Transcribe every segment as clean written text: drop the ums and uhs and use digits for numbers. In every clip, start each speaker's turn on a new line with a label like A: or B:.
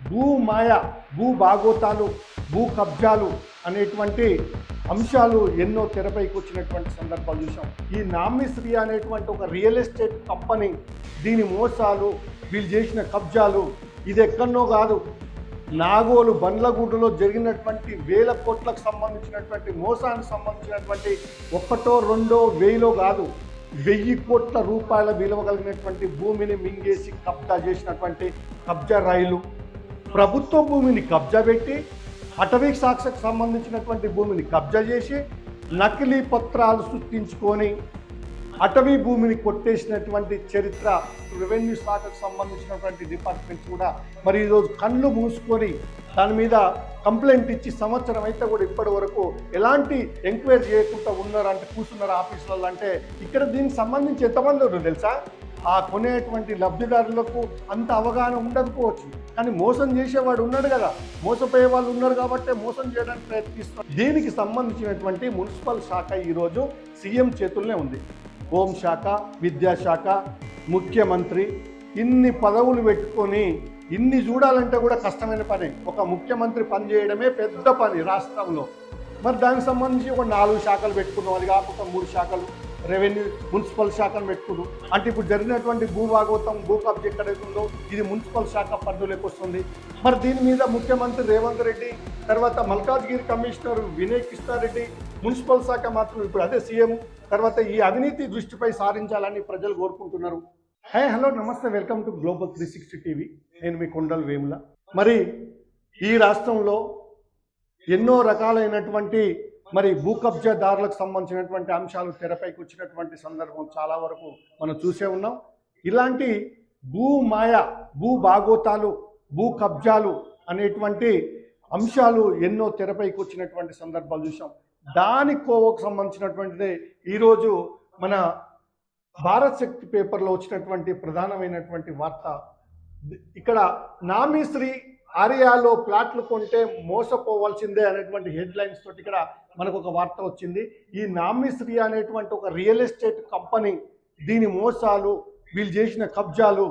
A: భూమాయ, భూభాగోతాలు, భూ కబ్జాలు అనేటువంటి అంశాలు ఎన్నో తెరపైకి వచ్చినటువంటి సందర్భాలు చూసాం. ఈ నామిశ్రీ అనేటువంటి ఒక రియల్ ఎస్టేట్ కంపెనీ, దీని మోసాలు, వీళ్ళు చేసిన కబ్జాలు ఇది ఎక్కడనో కాదు, నాగోలు బండ్లగూడులో జరిగినటువంటి వేల కోట్లకు సంబంధించినటువంటి మోసానికి సంబంధించినటువంటి ఒకటో రెండో వేలో కాదు, 1000 కోట్ల రూపాయల విలువ కలిగినటువంటి భూమిని మింగేసి కబ్జా చేసినటువంటి కబ్జా రైలు, ప్రభుత్వ భూమిని కబ్జా పెట్టి అటవీ శాఖకు సంబంధించినటువంటి భూమిని కబ్జా చేసి నకిలీ పత్రాలు సృష్టించుకొని అటవీ భూమిని కొట్టేసినటువంటి చరిత్ర రెవెన్యూ శాఖకు సంబంధించినటువంటి డిపార్ట్మెంట్స్ కూడా మరి ఈరోజు కళ్ళు మూసుకొని దాని మీద కంప్లైంట్ ఇచ్చి సంవత్సరం అయితే కూడా ఇప్పటి వరకు ఎలాంటి ఎంక్వైరీ చేయకుండా ఉన్నారంటే కూర్చున్నారు ఆఫీసులలో. అంటే ఇక్కడ దీనికి సంబంధించి ఎంతమంది ఉన్నారు తెలుసా? ఆ కొనేటువంటి లబ్ధిదారులకు అంత అవగాహన ఉండకపోవచ్చు, కానీ మోసం చేసేవాడు ఉన్నాడు కదా, మోసపోయే వాళ్ళు ఉన్నారు కాబట్టి మోసం చేయడానికి ప్రయత్నిస్తారు. దీనికి సంబంధించినటువంటి మున్సిపల్ శాఖ ఈరోజు సీఎం చేతుల్లోనే ఉంది. హోంశాఖ, విద్యాశాఖ, ముఖ్యమంత్రి, ఇన్ని పదవులు పెట్టుకొని ఇన్ని చూడాలంటే కూడా కష్టమైన పని. ఒక ముఖ్యమంత్రి పని చేయడమే పెద్ద పని రాష్ట్రంలో. మరి దానికి సంబంధించి ఒక 4 శాఖలు పెట్టుకున్నాం, అది కాకుండా 3 శాఖలు రెవెన్యూ మున్సిపల్ శాఖను పెట్టుకున్నాం. అంటే ఇప్పుడు జరిగినటువంటి భూభాగవతం, భూ కబ్జా ఎక్కడైతే ఉందో ఇది మున్సిపల్ శాఖ పరిధిలోకి వస్తుంది. మరి దీని మీద ముఖ్యమంత్రి రేవంత్ రెడ్డి, తర్వాత మల్కాజ్గిరి కమిషనర్ వినయ్ కృష్ణారెడ్డి, మున్సిపల్ శాఖ మాత్రం ఇప్పుడు అదే సీఎం, తర్వాత ఈ అవినీతి దృష్టిపై సారించాలని ప్రజలు కోరుకుంటున్నారు. హలో నమస్తే, వెల్కమ్ టు గ్లోబల్ 360 టీవీ. నేను మీ కొండల్ వేముల. మరి ఈ రాష్ట్రంలో ఎన్నో రకాలైనటువంటి మరి భూ కబ్జాదారులకు సంబంధించినటువంటి అంశాలు తెరపైకి వచ్చినటువంటి సందర్భం చాలా వరకు మనం చూసే ఉన్నాం. ఇలాంటి భూమాయ, భూ భాగోతాలు, భూ కబ్జాలు అనేటువంటి అంశాలు ఎన్నో తెరపైకి వచ్చినటువంటి సందర్భాలు చూసాం. దానికి కోవకు సంబంధించినటువంటిదే ఈరోజు మన భారత్ శక్తి పేపర్లో వచ్చినటువంటి ప్రధానమైనటువంటి వార్త. ఇక్కడ నామిశ్రీ ఆరియాలో ప్లాట్లు కొంటే మోసపోవాల్సిందే అనేటువంటి హెడ్లైన్స్ తోటి ఇక్కడ మనకు ఒక వార్త వచ్చింది. ఈ నామిశ్రీ అనేటువంటి ఒక రియల్ ఎస్టేట్ కంపెనీ, దీని మోసాలు, వీళ్ళు చేసిన కబ్జాలు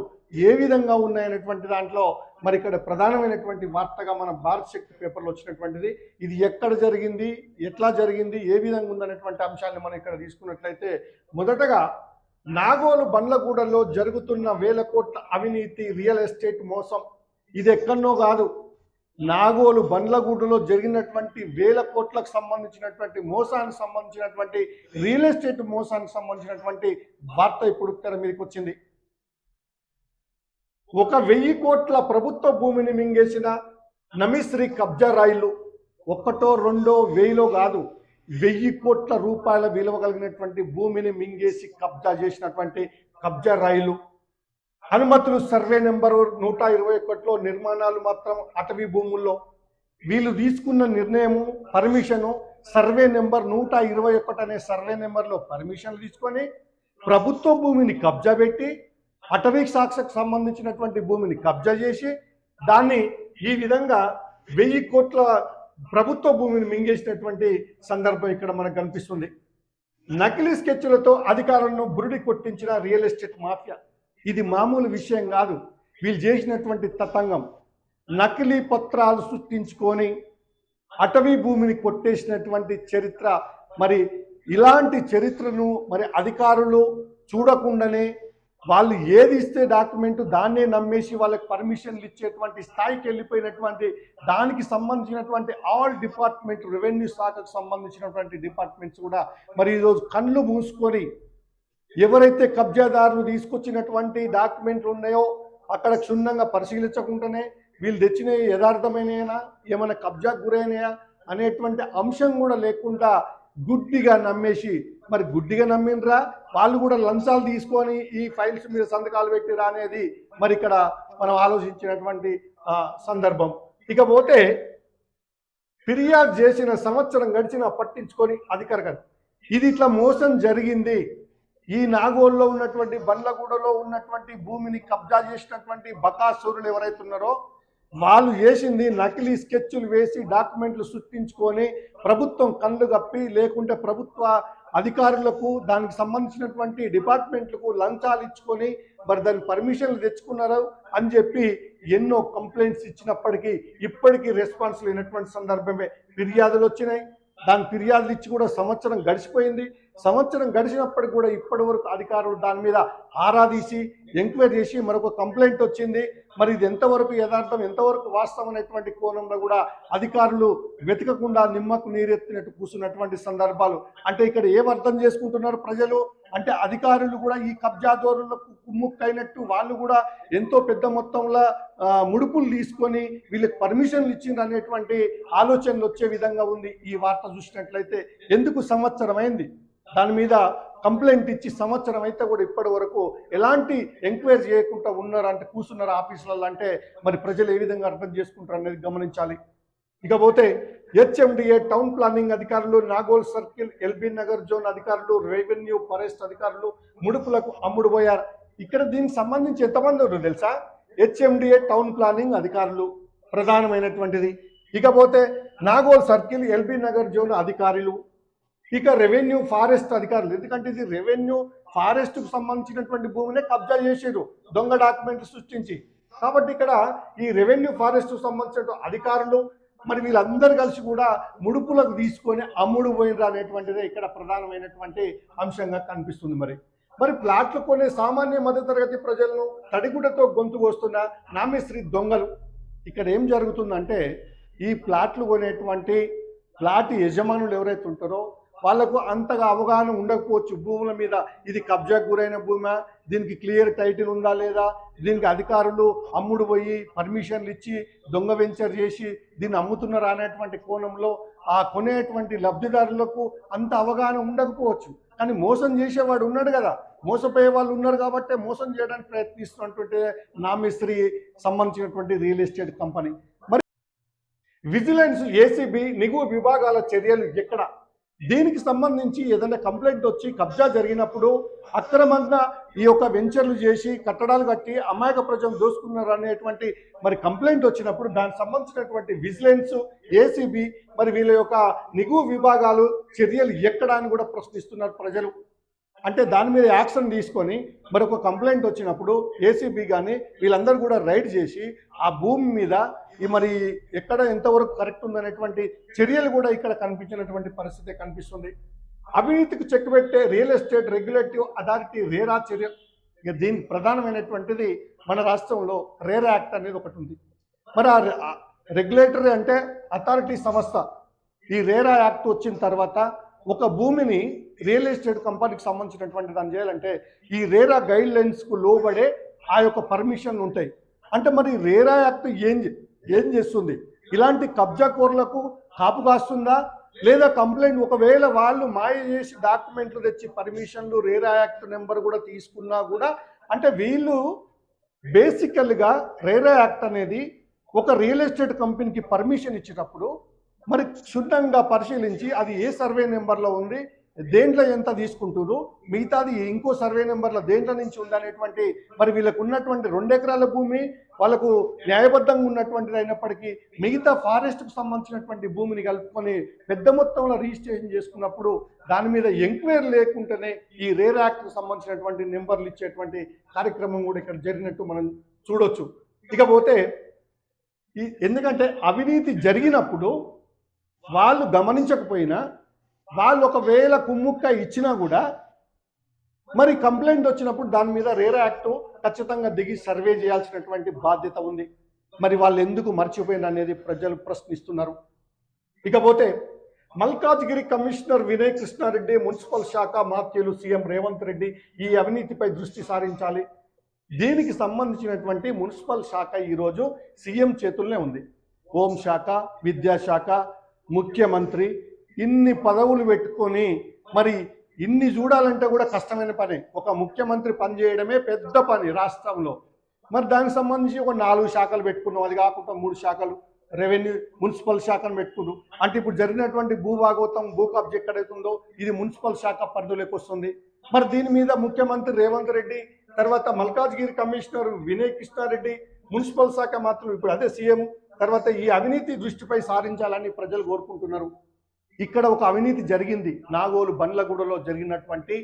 A: ఏ విధంగా ఉన్నాయనేటువంటి దాంట్లో మరి ఇక్కడ ప్రధానమైనటువంటి వార్తగా మన భారత్ శక్తి పేపర్లో వచ్చినటువంటిది. ఇది ఎక్కడ జరిగింది, ఎట్లా జరిగింది, ఏ విధంగా ఉందనేటువంటి అంశాన్ని మనం ఇక్కడ తీసుకున్నట్లయితే, మొదటగా నాగోలు బండ్లగూడలో జరుగుతున్న వేల కోట్ల అవినీతి, రియల్ ఎస్టేట్ మోసం ఇది ఎక్కడనో కాదు, నాగోలు బండ్లగూడలో జరిగినటువంటి వేల కోట్లకు సంబంధించినటువంటి మోసానికి సంబంధించినటువంటి రియల్ ఎస్టేట్ మోసానికి సంబంధించినటువంటి వార్త ఇప్పుడు తెర మీదకి వచ్చింది. ఒక 1000 కోట్ల ప్రభుత్వ భూమిని మింగేసిన నమిశ్రీ కబ్జా రైలు, ఒకటో రెండో వేలో కాదు, 1000 కోట్ల రూపాయల విలువ కలిగినటువంటి భూమిని మింగేసి కబ్జా చేసినటువంటి కబ్జా రైలు, అనుమతులు సర్వే నెంబరు 121లో, నిర్మాణాలు మాత్రం అటవీ భూముల్లో. వీళ్ళు తీసుకున్న నిర్ణయము, పర్మిషను సర్వే నెంబర్ 121 అనే సర్వే నెంబర్లో పర్మిషన్లు తీసుకొని ప్రభుత్వ భూమిని కబ్జా పెట్టి అటవీ శాఖకు సంబంధించినటువంటి భూమిని కబ్జా చేసి దాన్ని ఈ విధంగా 1000 కోట్ల ప్రభుత్వ భూమిని మింగేసినటువంటి సందర్భం ఇక్కడ మనకు కనిపిస్తుంది. నకిలీ స్కెచ్లతో అధికారులను బురిడి కొట్టించిన రియల్ ఎస్టేట్ మాఫియా, ఇది మామూలు విషయం కాదు. వీళ్ళు చేసినటువంటి తతంగం, నకిలీ పత్రాలు సృష్టించుకొని అటవీ భూమిని కొట్టేసినటువంటి చరిత్ర. మరి ఇలాంటి చరిత్రను మరి అధికారులు చూడకుండానే వాళ్ళు ఏది ఇస్తే డాక్యుమెంట్ దాన్నే నమ్మేసి వాళ్ళకి పర్మిషన్లు ఇచ్చేటువంటి స్థాయికి వెళ్ళిపోయినటువంటి, దానికి సంబంధించినటువంటి ఆల్ డిపార్ట్మెంట్, రెవెన్యూ శాఖకు సంబంధించినటువంటి డిపార్ట్మెంట్స్ కూడా మరి ఈరోజు కళ్ళు మూసుకొని ఎవరైతే కబ్జాదారులు తీసుకొచ్చినటువంటి డాక్యుమెంట్లు ఉన్నాయో అక్కడ క్షుణ్ణంగా పరిశీలించకుండానే వీళ్ళు తెచ్చినవి యథార్థమైనయా, ఏమైనా కబ్జాకు గురైనయా అనేటువంటి అంశం కూడా లేకుండా గుడ్డిగా నమ్మేసి, మరి గుడ్డిగా నమ్మినరా వాళ్ళు కూడా లంచాలు తీసుకొని ఈ ఫైల్స్ మీద సంతకాలు పెట్టిరా అనేది మరి ఇక్కడ మనం ఆలోచించినటువంటి సందర్భం. ఇకపోతే ఫిర్యాదు చేసిన సంవత్సరం గడిచినా పట్టించుకొని అధికారులు, ఇది ఇట్లా మోసం జరిగింది. ఈ నాగోల్లో ఉన్నటువంటి బండ్లగూడలో ఉన్నటువంటి భూమిని కబ్జా చేసినటువంటి బకాసురులు ఎవరైతే ఉన్నారో వాళ్ళు చేసింది నకిలీ స్కెచ్లు వేసి డాక్యుమెంట్లు సృష్టించుకొని ప్రభుత్వం కళ్ళు కప్పి, లేకుంటే ప్రభుత్వ అధికారులకు దానికి సంబంధించినటువంటి డిపార్ట్మెంట్లకు లంచాలు ఇచ్చుకొని మరి దాని పర్మిషన్లు తెచ్చుకున్నారు. అని చెప్పి ఎన్నో కంప్లైంట్స్ ఇచ్చినప్పటికీ ఇప్పటికీ రెస్పాన్స్ లేనటువంటి సందర్భమే. ఫిర్యాదులు వచ్చినాయి, దాని ఫిర్యాదులు ఇచ్చి కూడా సంవత్సరం గడిచిపోయింది. సంవత్సరం గడిచినప్పటికి కూడా ఇప్పటి వరకు అధికారులు దాని మీద ఆరాధీసి ఎంక్వైరీ చేసి మరొక కంప్లైంట్ వచ్చింది. మరి ఇది ఎంతవరకు యథార్థం, ఎంతవరకు వాస్తవం అనేటువంటి కోణంలో కూడా అధికారులు వెతకకుండా నిమ్మకు నీరెత్తినట్టు కూర్చున్నటువంటి సందర్భాలు. అంటే ఇక్కడ ఏం అర్థం చేసుకుంటున్నారు ప్రజలు అంటే అధికారులు కూడా ఈ కబ్జాదారులకు కుమ్ముక్కైనట్టు వాళ్ళు కూడా ఎంతో పెద్ద మొత్తంలో ముడుపులు తీసుకొని వీళ్ళకి పర్మిషన్లు ఇచ్చిండ్రు అనేటువంటి ఆలోచనలు వచ్చే విధంగా ఉంది ఈ వార్త చూసినట్లయితే. ఎందుకు సంవత్సరం అయింది, దాని మీద కంప్లైంట్ ఇచ్చి సంవత్సరం అయితే కూడా ఇప్పటి వరకు ఎలాంటి ఎంక్వైరీ చేయకుండా ఉన్నారు అంటే కూర్చున్నారు ఆఫీసులలో అంటే మరి ప్రజలు ఏ విధంగా అర్థం చేసుకుంటారు అనేది గమనించాలి. ఇకపోతే హెచ్ఎండిఏ టౌన్ ప్లానింగ్ అధికారులు, Nagole circle, LB Nagar zone అధికారులు, రెవెన్యూ ఫారెస్ట్ అధికారులు ముడుపులకు అమ్ముడుపోయారు. ఇక్కడ దీనికి సంబంధించి ఎంతమంది ఉన్నారు తెలుసా? హెచ్ఎండిఏ టౌన్ ప్లానింగ్ అధికారులు ప్రధానమైనటువంటిది. ఇకపోతే Nagole circle, LB Nagar zone అధికారులు, ఇక రెవెన్యూ ఫారెస్ట్ అధికారులు. ఎందుకంటే ఇది రెవెన్యూ ఫారెస్ట్కు సంబంధించినటువంటి భూమినే కబ్జా చేసారు దొంగ డాక్యుమెంట్లు సృష్టించి. కాబట్టి ఇక్కడ ఈ రెవెన్యూ ఫారెస్ట్కు సంబంధించిన అధికారులు మరి వీళ్ళందరూ కలిసి కూడా ముడుపులకు తీసుకొని అమ్ముడు పోయినరు అనేటువంటిదే ఇక్కడ ప్రధానమైనటువంటి అంశంగా కనిపిస్తుంది. మరి ప్లాట్లు కొనే సామాన్య మధ్యతరగతి ప్రజలను తడిగుడ్డతో గొంతు కోస్తున్న నామేశ్రీ దొంగలు. ఇక్కడ ఏం జరుగుతుందంటే ఈ ప్లాట్లు కొనేటువంటి ప్లాట్ యజమానులు ఎవరైతే ఉంటారో వాళ్ళకు అంతగా అవగాహన ఉండకపోవచ్చు భూముల మీద. ఇది కబ్జాకు గురైన భూమా, దీనికి క్లియర్ టైటిల్ ఉందా లేదా, దీనికి అధికారులు అమ్ముడు పోయి పర్మిషన్లు ఇచ్చి దొంగ వెంచర్ చేసి దీన్ని అమ్ముతున్నారా అనేటువంటి కోణంలో ఆ కొనేటువంటి లబ్ధిదారులకు అంత అవగాహన ఉండకపోవచ్చు. కానీ మోసం చేసేవాడు ఉన్నాడు కదా, మోసపోయే వాళ్ళు ఉన్నారు కాబట్టి మోసం చేయడానికి ప్రయత్నిస్తున్నటువంటి నామిస్త్రీ సంబంధించినటువంటి రియల్ ఎస్టేట్ కంపెనీ. మరి విజిలెన్స్, ఏసీబీ, నిఘు విభాగాల చర్యలు ఎక్కడ? దీనికి సంబంధించి ఏదైనా కంప్లైంట్ వచ్చి కబ్జా జరిగినప్పుడు అక్రమంగా ఈ యొక్క వెంచర్లు చేసి కట్టడాలు కట్టి అమాయక ప్రజలు దోసుకున్నారు అనేటువంటి మరి కంప్లైంట్ వచ్చినప్పుడు దానికి సంబంధించినటువంటి విజిలెన్స్, ఏసీబీ మరి వీళ్ళ యొక్క నిఘు విభాగాలు చర్యలు ఎక్కడ అని కూడా ప్రశ్నిస్తున్నారు ప్రజలు. అంటే దాని మీద యాక్షన్ తీసుకొని మరొక కంప్లైంట్ వచ్చినప్పుడు ఏసీబీ కానీ వీళ్ళందరూ కూడా రైడ్ చేసి ఆ భూమి మీద మరి ఎక్కడ ఎంతవరకు కరెక్ట్ ఉందనేటువంటి చర్యలు కూడా ఇక్కడ కనిపించినటువంటి పరిస్థితి కనిపిస్తుంది. అవినీతికి చెక్ పెట్టే real estate regulative authority RERA చర్య. ఇక దీనికి ప్రధానమైనటువంటిది మన రాష్ట్రంలో రేరా యాక్ట్ అనేది ఒకటి ఉంది. మరి ఆ రెగ్యులేటరీ అంటే అథారిటీ సంస్థ. ఈ రేరా యాక్ట్ వచ్చిన తర్వాత ఒక భూమిని రియల్ ఎస్టేట్ కంపెనీకి సంబంధించినటువంటి దాన్ని చేయాలంటే ఈ రేరా గైడ్ లైన్స్కు లోబడే ఆ యొక్క పర్మిషన్లు ఉంటాయి. అంటే మరి రేరా యాక్ట్ ఏం చేస్తుంది? ఇలాంటి కబ్జా కోర్లకు కాపు కాస్తుందా లేదా కంప్లైంట్ ఒకవేళ వాళ్ళు మాయ చేసి డాక్యుమెంట్లు తెచ్చి పర్మిషన్లు రేరా యాక్ట్ నెంబర్ కూడా తీసుకున్నా కూడా అంటే వీళ్ళు బేసికల్గా రేరా యాక్ట్ అనేది ఒక రియల్ ఎస్టేట్ కంపెనీకి పర్మిషన్ ఇచ్చేటప్పుడు మరి క్షుణ్ణంగా పరిశీలించి అది ఏ సర్వే నెంబర్లో ఉంది, దేంట్లో ఎంత తీసుకుంటున్నారు, మిగతాది ఇంకో సర్వే నెంబర్లో దేంట్లో నుంచి ఉందనేటువంటి మరి వీళ్ళకు ఉన్నటువంటి 2 ఎకరాల భూమి వాళ్ళకు న్యాయబద్ధంగా ఉన్నటువంటిది అయినప్పటికీ మిగతా ఫారెస్ట్కు సంబంధించినటువంటి భూమిని కలుపుకొని పెద్ద మొత్తంలో రిజిస్ట్రేషన్ చేసుకున్నప్పుడు దాని మీద ఎంక్వైరీ లేకుండానే ఈ రేర్ యాక్ట్కు సంబంధించినటువంటి నెంబర్లు ఇచ్చేటువంటి కార్యక్రమం కూడా ఇక్కడ జరిగినట్టు మనం చూడొచ్చు. ఇకపోతే ఎందుకంటే అవినీతి జరిగినప్పుడు వాళ్ళు గమనించకపోయినా వాళ్ళు ఒకవేళ కుమ్ముక్క ఇచ్చినా కూడా మరి కంప్లైంట్ వచ్చినప్పుడు దాని మీద రేరా యాక్ట్ ఖచ్చితంగా దిగి సర్వే చేయాల్సినటువంటి బాధ్యత ఉంది. మరి వాళ్ళు ఎందుకు మర్చిపోయిన అనేది ప్రజలు ప్రశ్నిస్తున్నారు. ఇకపోతే మల్కాజ్గిరి కమిషనర్ వినయ్ కృష్ణారెడ్డి, మున్సిపల్ శాఖ మాత్యులు సీఎం రేవంత్ రెడ్డి ఈ అవినీతిపై దృష్టి సారించాలి. దీనికి సంబంధించినటువంటి మున్సిపల్ శాఖ ఈరోజు సీఎం చేతుల్లోనే ఉంది. హోంశాఖ, విద్యాశాఖ, ముఖ్యమంత్రి ఇన్ని పదవులు పెట్టుకొని మరి ఇన్ని చూడాలంటే కూడా కష్టమైన పని. ఒక ముఖ్యమంత్రి పని చేయడమే పెద్ద పని రాష్ట్రంలో. మరి దానికి సంబంధించి ఒక 4 శాఖలు పెట్టుకున్నాం, అది కాకుండా 3 శాఖలు రెవెన్యూ మున్సిపల్ శాఖను పెట్టుకున్నాం. అంటే ఇప్పుడు జరిగినటువంటి భూభాగవతం భూ కబ్జా ఎక్కడైతుందో ఇది మున్సిపల్ శాఖ పరిధిలోకి వస్తుంది. మరి దీని మీద ముఖ్యమంత్రి రేవంత్ రెడ్డి, తర్వాత మల్కాజ్గిరి కమిషనర్ వినయ్ కృష్ణారెడ్డి, మున్సిపల్ శాఖ మాత్రం ఇప్పుడు అదే సీఎం, తర్వాత ఈ అవినీతి దృష్టిపై సారించాలని ప్రజలు కోరుకుంటున్నారు. ఇక్కడ ఒక అవినీతి జరిగింది. నాగోలు బండ్లగూడలో జరిగినటువంటి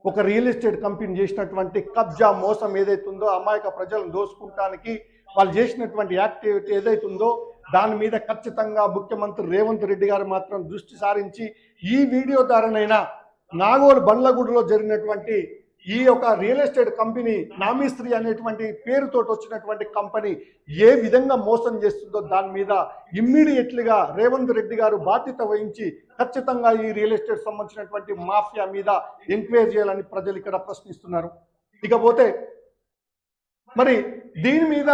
A: ఒక రియల్ ఎస్టేట్ కంపెనీ చేసినటువంటి కబ్జా మోసం ఏదైతుందో అమాయక ప్రజలను దోసుకుంటానికి వాళ్ళు చేసినటువంటి యాక్టివిటీ ఏదైతుందో దాని మీద ఖచ్చితంగా ముఖ్యమంత్రి రేవంత్ రెడ్డి గారు మాత్రం దృష్టి సారించి ఈ వీడియో ద్వారానైనా నాగోలు బండ్లగూడలో జరిగినటువంటి ఈ యొక్క రియల్ ఎస్టేట్ కంపెనీ నామీశ్రీ అనేటువంటి పేరుతో వచ్చినటువంటి కంపెనీ ఏ విధంగా మోసం చేస్తుందో దాని మీద ఇమ్మీడియట్లీగా రేవంత్ రెడ్డి గారు బాధ్యత వహించి ఖచ్చితంగా ఈ రియల్ ఎస్టేట్ సంబంధించినటువంటి మాఫియా మీద ఎంక్వైరీ చేయాలని ప్రజలు ఇక్కడ ప్రశ్నిస్తున్నారు. ఇకపోతే మరి దీని మీద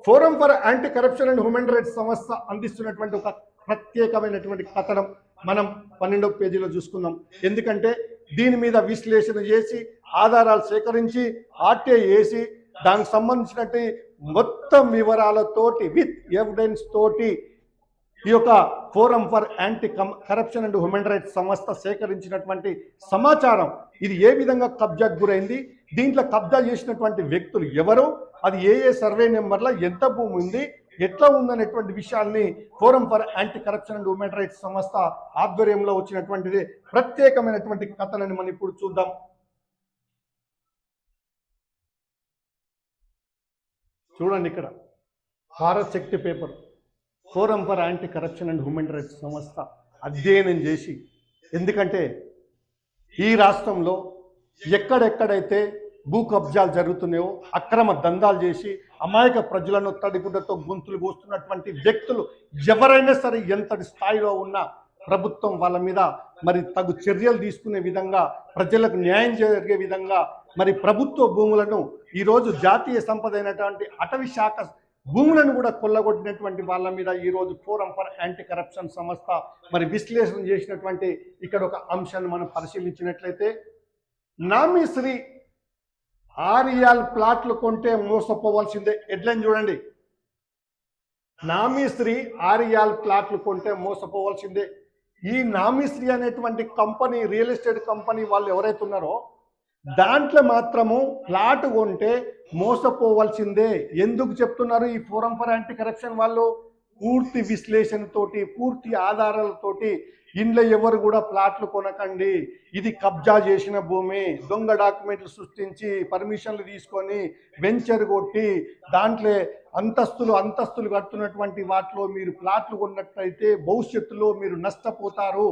A: forum for anti corruption and human rights సంస్థ అందిస్తున్నటువంటి ఒక ప్రత్యేకమైనటువంటి కథనం మనం 12వ పేజీలో చూసుకుందాం. ఎందుకంటే దీని మీద విశ్లేషణ చేసి ఆధారాలు సేకరించి ఆర్టీఐ వేసి దానికి సంబంధించినట్టు మొత్తం వివరాలతోటి విత్ ఎవిడెన్స్ తోటి ఈ యొక్క forum for anti corruption and human rights సంస్థ సేకరించినటువంటి సమాచారం ఇది ఏ విధంగా కబ్జాకు గురైంది, దీంట్లో కబ్జా చేసినటువంటి వ్యక్తులు ఎవరు, అది ఏ సర్వే నెంబర్లో ఎంత భూమి ఉంది, ఎట్లా ఉందనేటువంటి విషయాల్ని forum for anti corruption and human rights సంస్థ ఆధ్వర్యంలో వచ్చినటువంటిది ప్రత్యేకమైనటువంటి కథనాన్ని మనం ఇప్పుడు చూద్దాం. చూడండి, ఇక్కడ Bharat Shakti paper forum for anti corruption and human rights సంస్థ అధ్యయనం చేసి, ఎందుకంటే ఈ రాష్ట్రంలో ఎక్కడెక్కడైతే భూ కబ్జాలు జరుగుతున్నాయో అక్రమ దందాలు చేసి అమాయక ప్రజలను తడిగుడ్డతో గొంతులు కోస్తున్నటువంటి వ్యక్తులు ఎవరైనా సరే ఎంతటి స్థాయిలో ఉన్నా ప్రభుత్వం వాళ్ళ మీద మరి తగు చర్యలు తీసుకునే విధంగా ప్రజలకు న్యాయం జరిగే విధంగా మరి ప్రభుత్వ భూములను ఈరోజు జాతీయ సంపద అయినటువంటి అటవీ శాఖ భూములను కూడా కొల్లగొట్టినటువంటి వాళ్ళ మీద ఈరోజు ఫోరం ఫర్ యాంటీ కరప్షన్ సంస్థ మరి విశ్లేషణ చేసినటువంటి ఇక్కడ ఒక అంశాన్ని మనం పరిశీలించినట్లయితే నామీశ్రీ ఆరియాల్ ప్లాట్లు కొంటే మోసపోవాల్సిందే. హెడ్లైన్ చూడండి, నామీశ్రీ ఆరియాల్ ప్లాట్లు కొంటే మోసపోవాల్సిందే. ఈ నామీశ్రీ అనేటువంటి కంపెనీ రియల్ ఎస్టేట్ కంపెనీ వాళ్ళు ఎవరైతే ఉన్నారో దాంట్లో మాత్రము ప్లాట్ కొంటే మోసపోవాల్సిందే. ఎందుకు చెప్తున్నారు ఈ ఫోరం ఫర్ యాంటీ కరప్షన్ వాళ్ళు? పూర్తి విశ్లేషణతోటి పూర్తి ఆధారాలతోటి ఇంట్లో ఎవరు కూడా ప్లాట్లు కొనకండి, ఇది కబ్జా చేసిన భూమి, దొంగ డాక్యుమెంట్లు సృష్టించి పర్మిషన్లు తీసుకొని వెంచర్ కొట్టి దాంట్లో అంతస్తులు కడుతున్నటువంటి వాటిలో మీరు ప్లాట్లు కొన్నట్లయితే భవిష్యత్తులో మీరు నష్టపోతారు.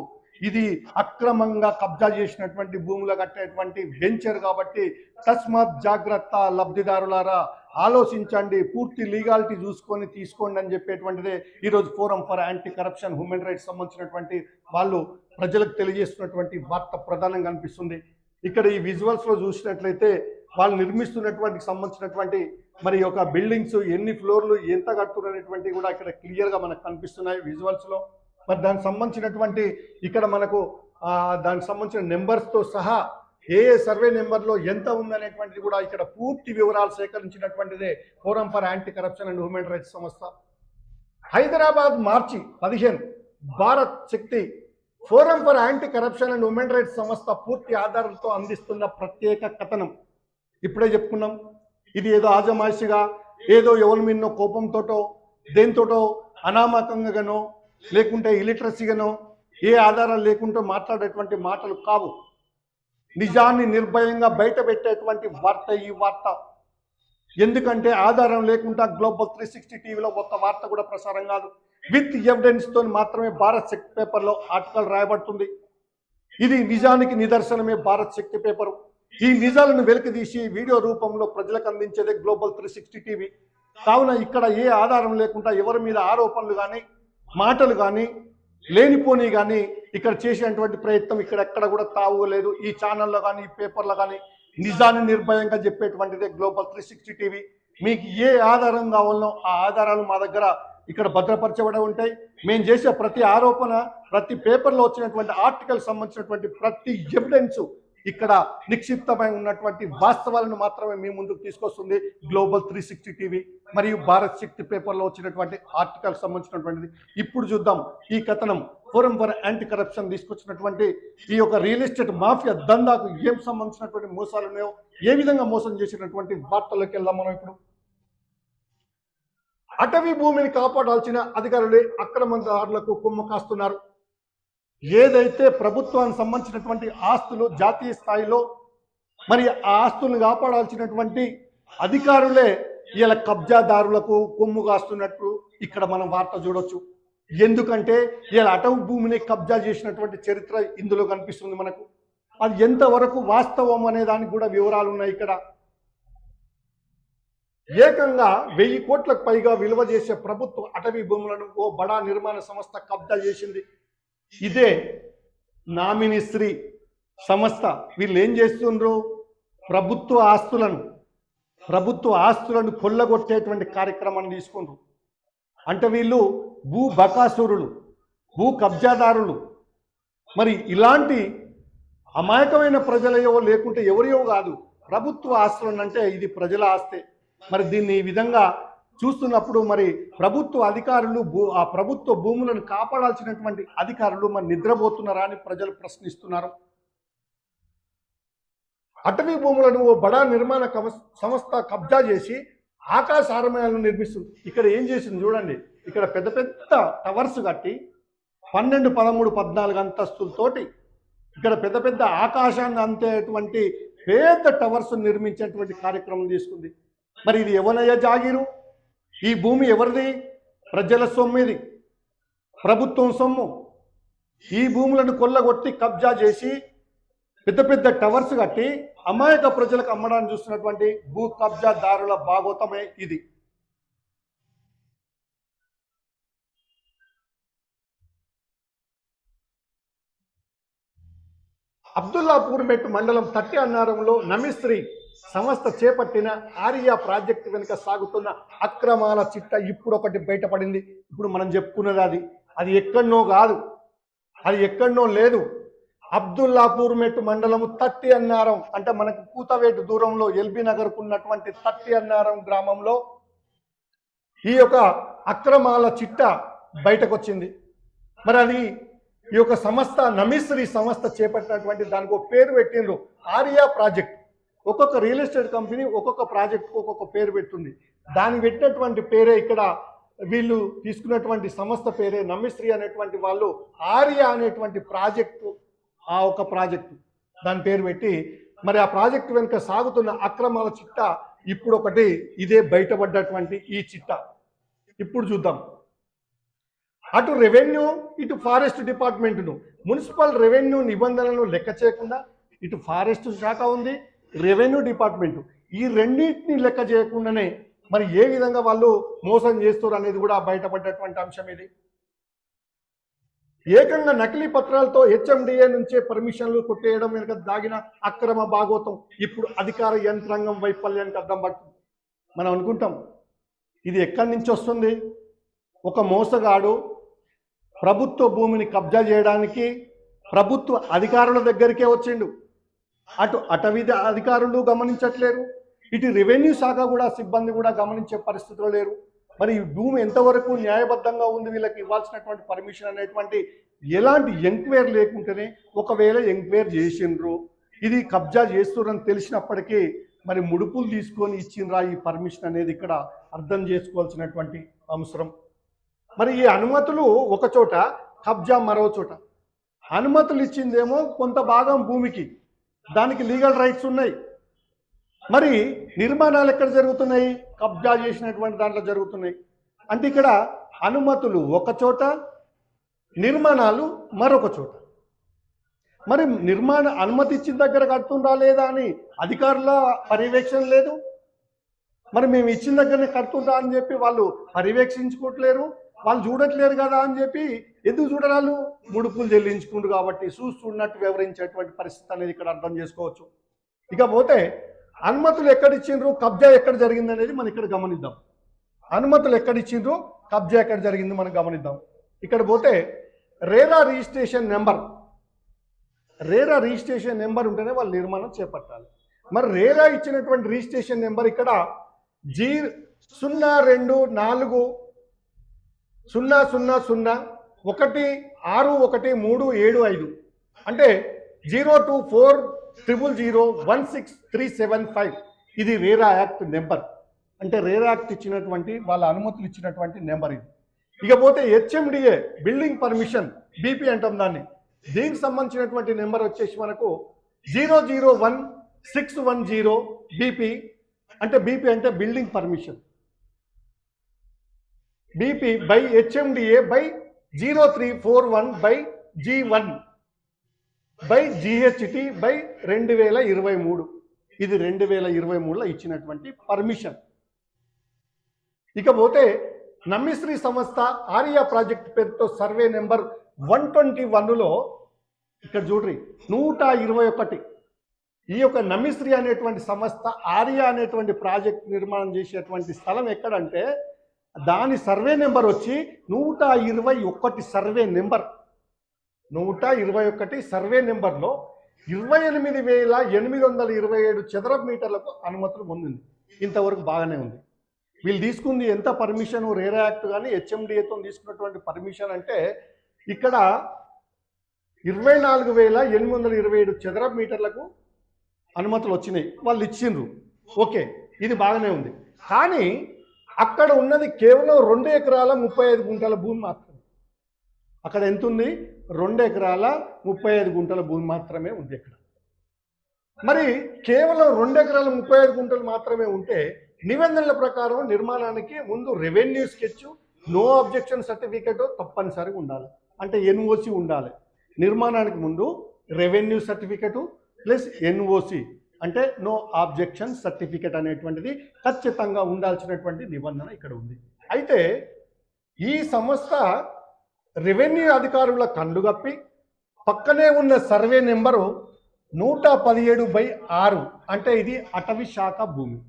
A: ఇది అక్రమంగా కబ్జా చేసినటువంటి భూములు కట్టేటువంటి వెంచర్ కాబట్టి తస్మాత్ జాగ్రత్త లబ్ధిదారులారా, ఆలోచించండి, పూర్తి లీగాలిటీ చూసుకొని తీసుకోండి అని చెప్పేటువంటిదే ఈరోజు forum for anti corruption human rights సంబంధించినటువంటి వాళ్ళు ప్రజలకు తెలియజేస్తున్నటువంటి వార్త ప్రధానంగా అనిపిస్తుంది. ఇక్కడ ఈ విజువల్స్లో చూసినట్లయితే వాళ్ళు నిర్మిస్తున్నటువంటి సంబంధించినటువంటి మరి ఒక బిల్డింగ్స్ ఎన్ని ఫ్లోర్లు ఎంత కడుతున్నటువంటి కూడా ఇక్కడ క్లియర్గా మనకు కనిపిస్తున్నాయి విజువల్స్లో. మరి దానికి సంబంధించినటువంటి ఇక్కడ మనకు దానికి సంబంధించిన నెంబర్స్తో సహా ఏ సర్వే నెంబర్లో ఎంత ఉందనేటువంటిది కూడా ఇక్కడ పూర్తి వివరాలు సేకరించినటువంటిదే forum for anti corruption and human rights సంస్థ. హైదరాబాద్ మార్చి 15 Bharat Shakti forum for anti corruption and human rights సంస్థ పూర్తి ఆధారాలతో అందిస్తున్న ప్రత్యేక కథనం. ఇప్పుడే చెప్పుకున్నాం, ఇది ఏదో ఆజమాయిషిగా ఏదో ఎవరి మీదనో కోపంతోటో దేంతోటో అనామకంగానో లేకుంటే ఇలిటరసీగానో ఏ ఆధారాలు లేకుంటూ మాట్లాడేటువంటి మాటలు కావు. నిజాన్ని నిర్భయంగా బయట పెట్టేటువంటి వార్త ఈ వార్త. ఎందుకంటే ఆధారం లేకుండా గ్లోబల్ 360 టీవీలో ఒక్క వార్త కూడా ప్రసారం కాదు. విత్ ఎవిడెన్స్తో మాత్రమే భారత్ శక్తి పేపర్లో ఆర్టికల్ రాయబడుతుంది. ఇది నిజానికి నిదర్శనమే భారత్ శక్తి పేపరు. ఈ నిజాలను వెలికితీసి వీడియో రూపంలో ప్రజలకు అందించేదే గ్లోబల్ 360 టీవీ. కావున ఇక్కడ ఏ ఆధారం లేకుండా ఎవరి మీద ఆరోపణలు కానీ మాటలు కానీ లేనిపోని కానీ ఇక్కడ చేసేటువంటి ప్రయత్నం ఇక్కడెక్కడ కూడా తావులేదు. ఈ ఛానల్లో కానీ ఈ పేపర్లో కానీ నిజాన్ని నిర్భయంగా చెప్పేటువంటిదే గ్లోబల్ 360 టీవీ. మీకు ఏ ఆధారం కావాలనో ఆ ఆధారాలు మా దగ్గర ఇక్కడ భద్రపరచబడి ఉంటాయి. మేము చేసే ప్రతి ఆరోపణ, ప్రతి పేపర్లో వచ్చినటువంటి ఆర్టికల్ సంబంధించినటువంటి ప్రతి ఎవిడెన్స్ ఇక్కడ నిక్షిప్తమై ఉన్నటువంటి వాస్తవాలను మాత్రమే మీ ముందుకు తీసుకొస్తుంది గ్లోబల్ 360 టీవీ మరియు భారత్ శక్తి పేపర్లో వచ్చినటువంటి ఆర్టికల్ సంబంధించినటువంటిది. ఇప్పుడు చూద్దాం ఈ కథనం. ఫోరం ఫర్ యాంటీ కరప్షన్ తీసుకొచ్చినటువంటి ఈ యొక్క రియల్ ఎస్టేట్ మాఫియా దందాకు ఏం సంబంధించినటువంటి మోసాలు ఉన్నాయో, ఏ విధంగా మోసం చేసినటువంటి వార్తల్లోకి వెళ్దాం మనం ఇప్పుడు. అటవీ భూమిని కాపాడాల్సిన అధికారులే అక్రమదారులకు కుమ్మ కాస్తున్నారు. ఏదైతే ప్రభుత్వానికి సంబంధించినటువంటి ఆస్తులు జాతీయ స్థాయిలో మరి ఆ ఆస్తులను కాపాడాల్సినటువంటి అధికారులే ఇలా కబ్జాదారులకు కొమ్ము కాస్తున్నట్టు ఇక్కడ మనం వార్త చూడొచ్చు. ఎందుకంటే ఇలా అటవీ భూమిని కబ్జా చేసినటువంటి చరిత్ర ఇందులో కనిపిస్తుంది మనకు. అది ఎంతవరకు వాస్తవం అనే దానికి కూడా వివరాలు ఉన్నాయి ఇక్కడ. ఏకంగా 1000 కోట్లకు పైగా విలువ చేసే ప్రభుత్వ అటవీ భూములను ఓ బడా నిర్మాణ సంస్థ కబ్జా చేసింది. ఇదే నామినిశ్రీ సంస్థ. వీళ్ళు ఏం చేస్తుండ్రు? ప్రభుత్వ ఆస్తులను కొల్లగొట్టేటువంటి కార్యక్రమాన్ని తీసుకుండ్రు. అంటే వీళ్ళు భూ బకాసురులు, భూ కబ్జాదారులు. మరి ఇలాంటి అమాయకమైన ప్రజలయో లేకుంటే ఎవరియో కాదు, ప్రభుత్వ ఆస్తులను అంటే ఇది ప్రజల ఆస్తే. మరి దీన్ని ఈ విధంగా చూస్తున్నప్పుడు మరి ప్రభుత్వ అధికారులు ఆ ప్రభుత్వ భూములను కాపాడాల్సినటువంటి అధికారులు మరి నిద్రపోతున్నారా అని ప్రజలు ప్రశ్నిస్తున్నారు. అటవీ భూములను ఓ బడా నిర్మాణ సంస్థ కబ్జా చేసి ఆకాశ ఆరమయాలను నిర్మిస్తుంది. ఇక్కడ ఏం చేసింది చూడండి. ఇక్కడ పెద్ద పెద్ద టవర్స్ కట్టి 12, 13, 14 అంతస్తులతోటి ఇక్కడ పెద్ద పెద్ద ఆకాశాన్ని అంతేటువంటి పెద్ద టవర్స్ నిర్మించేటువంటి కార్యక్రమం తీసుకుంది. మరి ఇది ఎవరయ్యా జాగీరు? ఈ భూమి ఎవరిది? ప్రజల సొమ్మిది, ప్రభుత్వం సొమ్ము. ఈ భూములను కొల్లగొట్టి కబ్జా చేసి పెద్ద పెద్ద టవర్స్ కట్టి అమాయక ప్రజలకు అమ్మడాన్ని చూస్తున్నటువంటి భూ కబ్జాదారుల భాగోతమే ఇది. అబ్దుల్లాపూర్ మెట్టు మండలం తట్టి అన్నారంలో నమిశ్రీ సంస్థ చేపట్టిన ఆరియా ప్రాజెక్టు వెనుక సాగుతున్న అక్రమాల చిట్ట ఇప్పుడు ఒకటి బయటపడింది. ఇప్పుడు మనం చెప్పుకున్నది అది ఎక్కడనో కాదు, అది ఎక్కడనో లేదు. అబ్దుల్లాపూర్ మెట్టు మండలము తట్టి అన్నారం అంటే మనకు కూతవేటు దూరంలో ఎల్బీ నగర్కు ఉన్నటువంటి తట్టి అన్నారం గ్రామంలో ఈ యొక్క అక్రమాల చిట్ట బయటకు వచ్చింది. మరి అది ఈ యొక్క సంస్థ నమిశ్రీ సంస్థ చేపట్టినటువంటి దానికి ఒక పేరు పెట్టిండ్రు, ఆరియా ప్రాజెక్ట్. ఒక్కొక్క రియల్ ఎస్టేట్ కంపెనీ ఒక్కొక్క ప్రాజెక్టుకు ఒక్కొక్క పేరు పెట్టుంది. దానికి పెట్టినటువంటి పేరే ఇక్కడ వీళ్ళు తీసుకున్నటువంటి సంస్థ పేరే నమిశ్రీ అనేటువంటి వాళ్ళు ఆరియా అనేటువంటి ప్రాజెక్టు, ఆ ఒక ప్రాజెక్టు దాని పేరు పెట్టి మరి ఆ ప్రాజెక్టు వెనుక సాగుతున్న అక్రమాల చిట్ట ఇప్పుడు ఒకటి ఇదే బయటపడ్డటువంటి ఈ చిట్ట. ఇప్పుడు చూద్దాం. అటు రెవెన్యూ ఇటు ఫారెస్ట్ డిపార్ట్మెంట్ను మున్సిపల్ రెవెన్యూ నిబంధనలను లెక్క చేయకుండా ఇటు ఫారెస్ట్ శాఖ ఉంది, రెవెన్యూ డిపార్ట్మెంట్, ఈ రెండింటిని లెక్క చేయకుండానే మరి ఏ విధంగా వాళ్ళు మోసం చేస్తారు అనేది కూడా బయటపడ్డటువంటి అంశం ఇది. ఏకంగా నకిలీ పత్రాలతో హెచ్ఎండిఏ నుంచే పర్మిషన్లు కొట్టేయడం వెనుక దాగిన అక్రమ భాగోతం ఇప్పుడు అధికార యంత్రాంగం వైఫల్యానికి అర్థం పడుతుంది. మనం అనుకుంటాం ఇది ఎక్కడి నుంచి వస్తుంది? ఒక మోసగాడు ప్రభుత్వ భూమిని కబ్జా చేయడానికి ప్రభుత్వ అధికారుల దగ్గరికే వచ్చిండు. అటు అటవీ అధికారులు గమనించట్లేరు, ఇటు రెవెన్యూ శాఖ కూడా సిబ్బంది కూడా గమనించే పరిస్థితిలో లేరు. మరి ఈ భూమి ఎంతవరకు న్యాయబద్ధంగా ఉంది, వీళ్ళకి ఇవ్వాల్సినటువంటి పర్మిషన్ అనేటువంటి ఎలాంటి ఎంక్వైరీ లేకుంటేనే ఒకవేళ ఎంక్వైరీ చేసిండ్రు ఇది కబ్జా చేస్తున్నారని తెలిసినప్పటికీ మరి ముడుపులు తీసుకొని ఇచ్చిండ్రా ఈ పర్మిషన్ అనేది ఇక్కడ అర్థం చేసుకోవాల్సినటువంటి అవసరం. మరి ఈ అనుమతులు ఒక చోట, కబ్జా మరో చోట. అనుమతులు ఇచ్చిందేమో కొంత భాగం భూమికి, దానికి లీగల్ రైట్స్ ఉన్నాయి. మరి నిర్మాణాలు ఎక్కడ జరుగుతున్నాయి? కబ్జా చేసినటువంటి దాంట్లో జరుగుతున్నాయి. అంటే ఇక్కడ అనుమతులు ఒక చోట, నిర్మాణాలు మరొక చోట. మరి అనుమతి ఇచ్చిన దగ్గర కడుతుందా లేదా అని అధికారుల పర్యవేక్షణ లేదు. మరి మేము ఇచ్చిన దగ్గరనే కడుతుందా అని చెప్పి వాళ్ళు పర్యవేక్షించుకోవట్లేరు, వాళ్ళు చూడట్లేరు కదా అని చెప్పి ఎందుకు చూడరాళ్ళు? ముడుపులు చెల్లించుకుంటారు కాబట్టి చూస్తున్నట్టు వివరించేటువంటి పరిస్థితి అనేది ఇక్కడ అర్థం చేసుకోవచ్చు. ఇకపోతే అనుమతులు ఎక్కడిచ్చిండ్రు, కబ్జా ఎక్కడ జరిగింది అనేది మనం ఇక్కడ గమనిద్దాం. అనుమతులు ఎక్కడిచ్చిండ్రు, కబ్జా ఎక్కడ జరిగింది మనం గమనిద్దాం. ఇక్కడ పోతే రేరా రిజిస్ట్రేషన్ నెంబర్ ఉంటేనే వాళ్ళు నిర్మాణం చేపట్టాలి. మరి రేరా ఇచ్చినటువంటి రిజిస్ట్రేషన్ నెంబర్ ఇక్కడ 022000161375 అంటే 024000163755 ఇది రేరా యాక్ట్ నెంబర్. అంటే రేరా యాక్ట్ ఇచ్చినటువంటి వాళ్ళ అనుమతులు ఇచ్చినటువంటి నెంబర్ ఇది. ఇకపోతే హెచ్ఎండిఏ బిల్డింగ్ పర్మిషన్, బీపీ అంటాం దాన్ని, దీనికి సంబంధించినటువంటి నెంబర్ వచ్చేసి మనకు 001610 బీపీ. అంటే బీపీ అంటే building permission. BP by HMDA by 0341/G1 by GHT by 2023. ఇది 2023లో ఇచ్చినటువంటి పర్మిషన్. ఇకపోతే నమ్మిశ్రీ సంస్థ ఆర్యా ప్రాజెక్ట్ పేరుతో సర్వే నెంబర్ 121లో ఇక్కడ చూడ్రి 121. ఈ యొక్క నమ్మిశ్రీ అనేటువంటి సంస్థ ఆర్యా అనేటువంటి ప్రాజెక్ట్ నిర్మాణం చేసేటువంటి స్థలం ఎక్కడంటే దాని సర్వే నెంబర్ వచ్చి 121 సర్వే నెంబర్. 121 సర్వే నెంబర్లో 28,827 చదరపు మీటర్లకు అనుమతులు పొందింది. ఇంతవరకు బాగానే ఉంది. వీళ్ళు తీసుకుంది ఎంత పర్మిషన్, రేరా యాక్ట్ కానీ హెచ్ఎండిఏతో తీసుకున్నటువంటి పర్మిషన్ అంటే ఇక్కడ 24,827 చదరపు మీటర్లకు అనుమతులు వచ్చినాయి, వాళ్ళు ఇచ్చిండ్రు. ఓకే, ఇది బాగానే ఉంది. కానీ అక్కడ ఉన్నది కేవలం 2 ఎకరాల 35 గుంటల భూమి మాత్రమే. అక్కడ ఎంత ఉంది? 2 ఎకరాల 35 గుంటల భూమి మాత్రమే ఉంది అక్కడ. మరి కేవలం 2 ఎకరాల 35 గుంటలు మాత్రమే ఉంటే నిబంధనల ప్రకారం నిర్మాణానికి ముందు revenue sketch, no objection certificate తప్పనిసరిగా ఉండాలి. అంటే ఎన్ఓసి ఉండాలి. నిర్మాణానికి ముందు రెవెన్యూ సర్టిఫికేటు ప్లస్ ఎన్ఓసి అంటే నో ఆబ్జెక్షన్ సర్టిఫికేట్ అనేటువంటిది ఖచ్చితంగా ఉండాల్సినటువంటి నిబంధన ఇక్కడ ఉంది. అయితే ఈ సంస్థ రెవెన్యూ అధికారుల కండుగప్పి పక్కనే ఉన్న సర్వే నెంబరు 117/6 అంటే ఇది అటవీ శాఖ భూమి.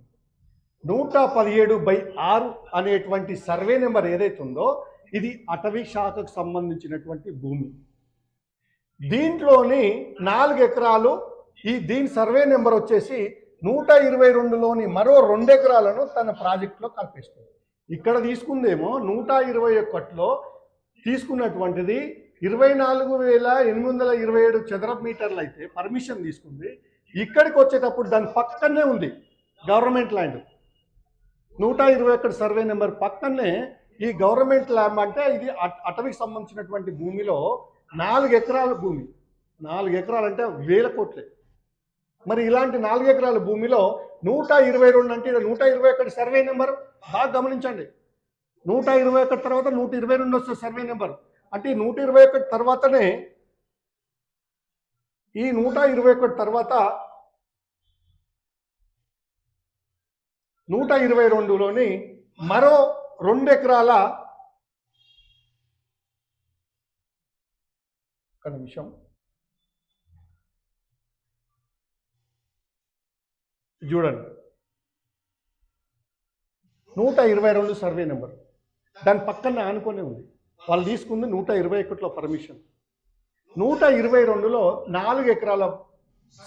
A: 117/6 అనేటువంటి సర్వే నెంబర్ ఏదైతే ఉందో ఇది అటవీ శాఖకు సంబంధించినటువంటి భూమి. దీంట్లోని 4 ఎకరాలు దీని సర్వే నెంబర్ వచ్చేసి 122లోని మరో 2 ఎకరాలను తన ప్రాజెక్టులో కల్పిస్తుంది. ఇక్కడ తీసుకుందేమో 121లో తీసుకున్నటువంటిది 24,827 చదరపు మీటర్లు అయితే పర్మిషన్ తీసుకుంది. ఇక్కడికి వచ్చేటప్పుడు దాని పక్కనే ఉంది గవర్నమెంట్ ల్యాండ్. 121 సర్వే నెంబర్ పక్కనే ఈ గవర్నమెంట్ ల్యాండ్ అంటే ఇది అటవీకి సంబంధించినటువంటి భూమిలో 4 ఎకరాల భూమి. 4 ఎకరాలు అంటే 1000 కోట్లే. మరి ఇలాంటి 4 ఎకరాల భూమిలో 122 అంటే 121 సర్వే నెంబర్ బాగా గమనించండి. 121 తర్వాత 122 వస్తే సర్వే నెంబర్ అంటే 121 తర్వాతనే ఈ 121 తర్వాత 122లోని మరో 2 ఎకరాల ఒక నిమిషం చూడండి. 122 సర్వే నెంబర్ దాని పక్కన ఆనుకొనే ఉంది. వాళ్ళు తీసుకుంది 121లో పర్మిషన్. 122లో 4 ఎకరాల